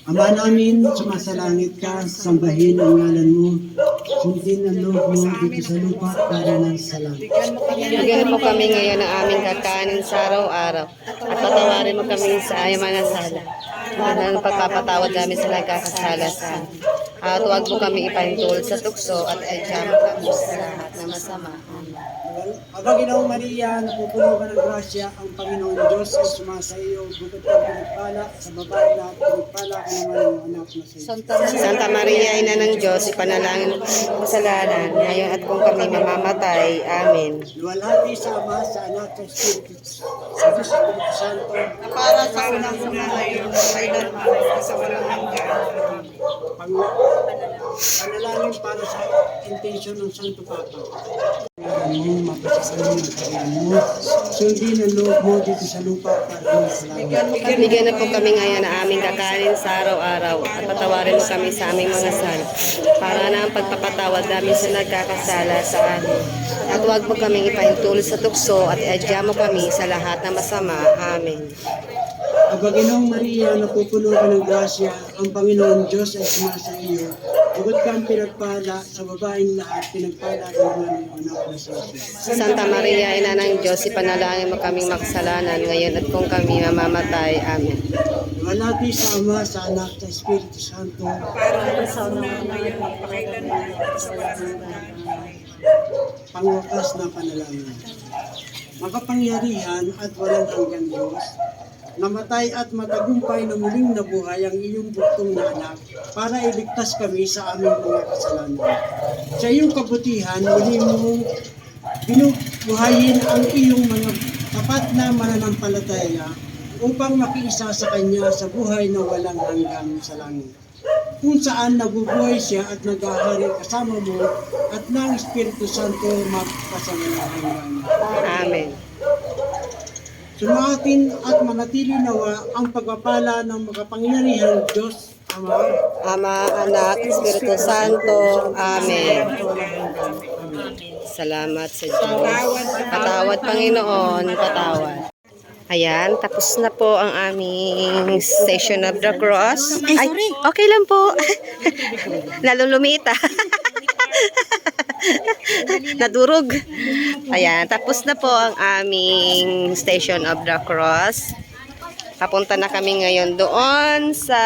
Ama namin, sumasalangit ka, sambahin ang ngalan mo, sundin ang loob mo dito sa lupa para ng salamat. Bigyan mo kami ngayon ng aming kakanin sa araw-araw at patawarin mo kami sa aming mga sala. Ang pagpapatawad namin sa nagkakasala sa amin. At huwag mo kami ipahintulot sa tukso at adyan mo kami sa lahat na masama. Aba, Ginoong Maria, napupuno ka ng grasya, ang Panginoon Diyos ay sumasa iyo, bukod kang pinagpala, sa babae lahat pinagpala ka naman ang anak na sa iyo. Santa Maria, Ina ng Diyos, ipanalangin mo kasalanan, ngayon at kung kami mamamatay. Amen. Luwalhati sa Ama, sa Anak, sa Espiritu Santo, Para sa unang-una ngayon, kailan sa walang hanggan. Panalangin para sa intention ng Santo Papa. Mo, mapasasalamat ang kariyan mo, sundin ang loob mo dito sa lupa para ng salamat. Bigyan na po kami ngayon ng aming kakanin sa araw-araw at patawarin mo kami sa aming mga sala para na ang pagpapatawad namin sa nagkakasala sa amin. At huwag mo kaming ipahintulot sa tukso at iadya mo kami sa lahat na masama. Amen. Aba, Ginoong Maria, napupuno ka ng grasya, ang Panginoon Diyos ay sumasa iyo. Bukod kang pinagpala, sa babaeng lahat, pinagpala ka naman ang anak na sa iyo. Santa Maria, Ina ng Diyos, ipanalangin mo kaming makasalanan ngayon at kung kami mamamatay. Amen. Luwalhati sa Ama, sa Anak, sa Espiritu Santo, Para sa unang ngayon, magpakailanman sa walang hanggan. pangwakas na panalangin. Makapangyarihan at walang hanggang Diyos, namatay at matagumpay na muling nabuhay ang iyong buktong na anak para iligtas kami sa aming mga kasalanan. Sa iyong kabutihan, muli mong binubuhayin ang iyong mga tapat na mananampalataya upang makiisa sa Kanya sa buhay na walang hanggan sa langit, kung saan nabubuhay siya at naghahari kasama mo at ng Espiritu Santo magpasawalang hanggan. Amen. Sumatin at manatili nawa ang pagpapala ng makapangyarihang Diyos, Ama, Ama, Anak, Espiritu Santo. Amen. Salamat sa Diyos. Patawad, Panginoon, patawad. Ayan, tapos na po ang aming Station of the Cross. Ay, okay lang po. Nalulumita. Nadurog. Ayan, tapos na po ang aming Station of the Cross. Papunta na kami ngayon doon sa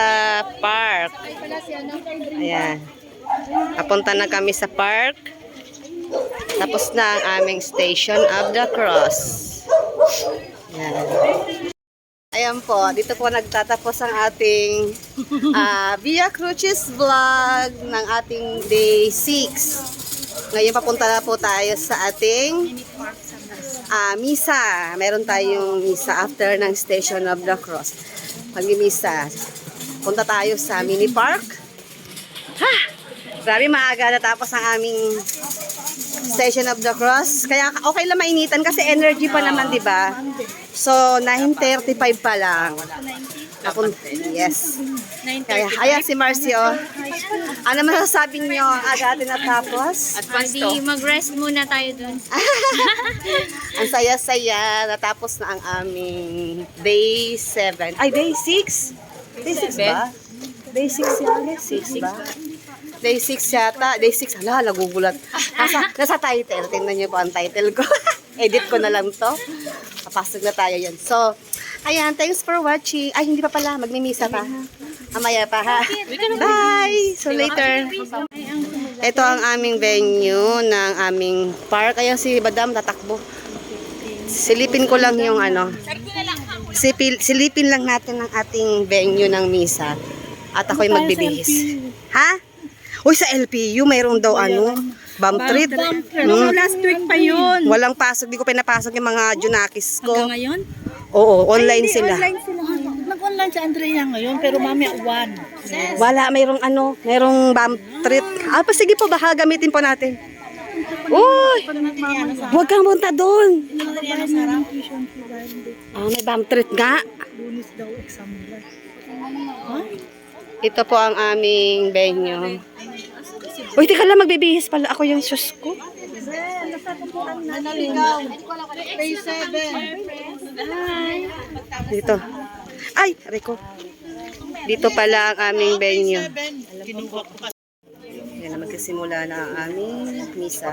park. Ayan. Papunta na kami sa park. Tapos na ang aming Station of the Cross. Yan. Ayan po, dito po nagtatapos ang ating Via Crucis vlog ng ating day 6. Ngayon papunta na po tayo sa ating misa. Meron tayong misa after ng Station of the Cross. Pag-misa, punta tayo sa mini park. Ha! Grabe, maaga natapos ang aming Station of the Cross. Kaya okay lang mainitan kasi energy pa naman, di ba? So, 9:35 pa lang. Yes. Kaya, ayan si Marcio. Ano masasabi niyo? Aga natin natapos? At pwede mag-rest muna tayo dun. Ang saya-saya. Natapos na ang aming day 7. Ay, day 6? Day 6 ba? Day 6 yata. Day 6 ba? Day 6 yata. Day 6. Hala, nagugulat. Nasa title. Tingnan niyo po ang title ko. Edit ko na lang to. Papasok na tayo yan. So, ayan. Thanks for watching. Ay, hindi pa pala. Magmimisa pa. Amaya pa ha. Bye! So, later. Ito ang aming venue ng aming park. Ayan si Madam tatakbo. Silipin ko lang yung ano. Silipin lang natin ang ating venue ng misa. At ako'y magbibihis. Ha? Uy, sa LPU, mayroon daw ano, bump treat. Last week pa yun. Walang pasok, di ko pinapasok yung mga junakis ko. Hanggang ngayon? Oo, online sila. Nag-online si Andrea ngayon, pero mamaya 1. Wala, mayroong ano, mayroong bump treat. Sige po, baka gamitin po natin. Uy, huwag kang punta doon. May bump treat nga. Ito po ang aming venue. Uy, teka lang, magbibihis pala ako yung shoes ko. Dito. Ay, Rico. Dito pala ang aming venue. Yan na, magkasimula na ang aming misa.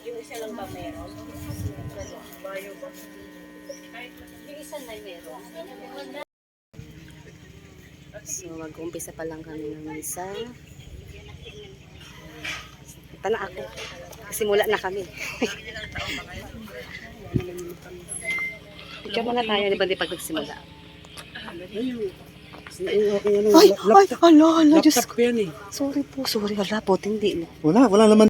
Yung isa lang ba meron? Yung isa na meron. So, mag-umpisa pa lang kami ng misa. Ito na ako. Simula na kami. Ikaw muna tayo, di ba di pag nagsimula? Ay, hala, Diyos ko. Sorry po, hala po, hindi. Wala naman.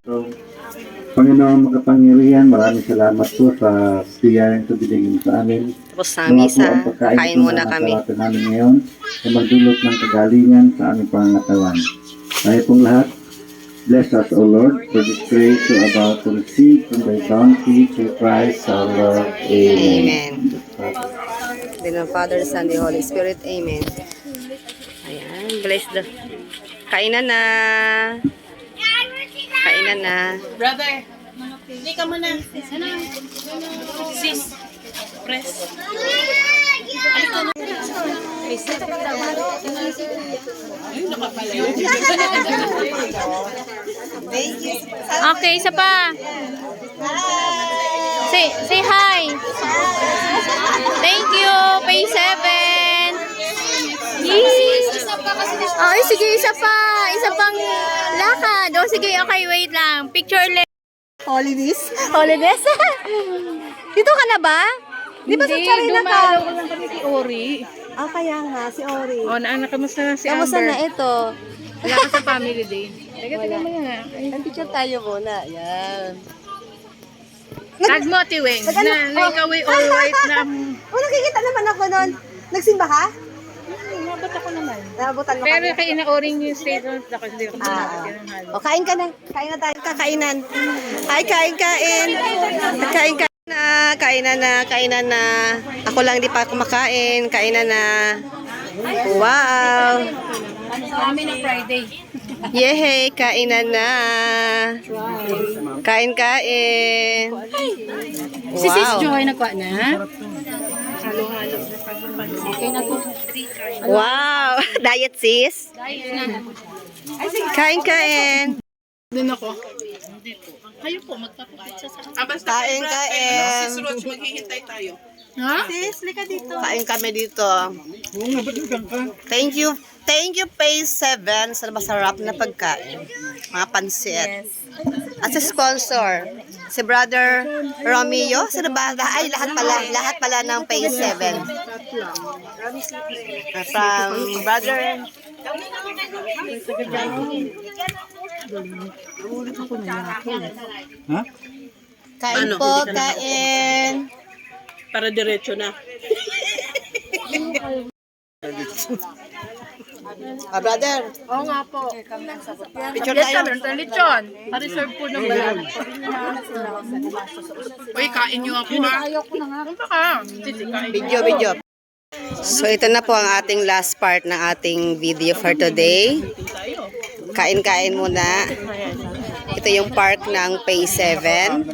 Panginoon makapangyarihan, maraming salamat po sa biyayang ito binigyan sa amin. Tapos sa misa, kain muna kami. Sa namin ngayon, ay magdulot ng kagalingan sa aming pangangatawan. Tayo pong lahat, bless us, O Lord, for this grace you are about to receive from thy bounty through Christ our Lord. Amen. In the Father, Son, the Holy Spirit. Amen. Ayan, bless the... Kainan na. Kainan na. Brother, hindi ka muna. Sis, press. Okay, isa pa. Say hi. Thank you. Pay 7. Ay, sige, isa pa. Isa pang lakad. O, sige, okay, wait lang. Picture ulit. Holidays? Holidays? Dito ka na ba? Di ba sa Charina ka? Dumalaw ko lang kami si Ori. Kaya nga, si Ori. O, kamusta na si Amber? Kamusta na ito? Wala ka sa family day. Teka mo yan. Ang picture tayo muna. Yan. Tag mo, Tiweng. Na ikaw ay all white na... Nakikita naman ako nun. Nagsimba ka? Nabot ako naman. Nabutan mo Pero kami. kay ina-oring yung statement ako. Hindi ako O, kain ka na. Kain na tayo. Kakainan. Ay, kain. Kain na. Kainan na. Ako lang di pa kumakain. Kainan na. Wow. Sa amin ng Friday. Yehey, kainan na. Kain. Si Sis Wow. Joy nagkuha na. Halo-halo. Okay na to. Wow. Diet sis. Kain. Doon ako. Hindi po. Kayo po, magpapapitsa sa... Kain. Sis Roach, maghihintay tayo. Sis, lika dito. Kain kami dito. Thank you, Phase 7 sa masarap na pagkain. Mga pansit. At sa sponsor, si Brother Romeo, sino ba? Ay, lahat pala ng Phase 7. From Brother Ha? Kain po, kain. Para diretso na. Brother. Oo nga po. Picture tayo. Sa lechon. Pa-reserve po ng bayan. Uy, kain niyo ako ha. Punta ka. Video. So ito na po ang ating last part ng ating video for today. Kain-kain muna. Ito yung park ng Phase 7.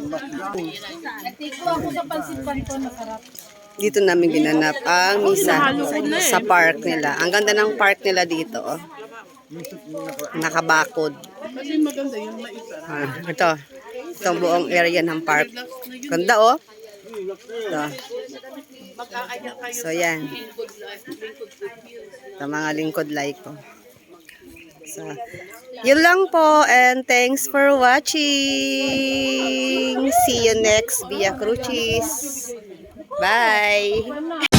Dito namin ginanap ang misa sa park nila. Ang ganda ng park nila dito. Oh. Nakabakod. Ito. Itong buong area ng park. Ganda oh. Ito. So yan. Ito mga lingkod like ko. So, yun lang po and thanks for watching. See you next Via Crucis. Bye!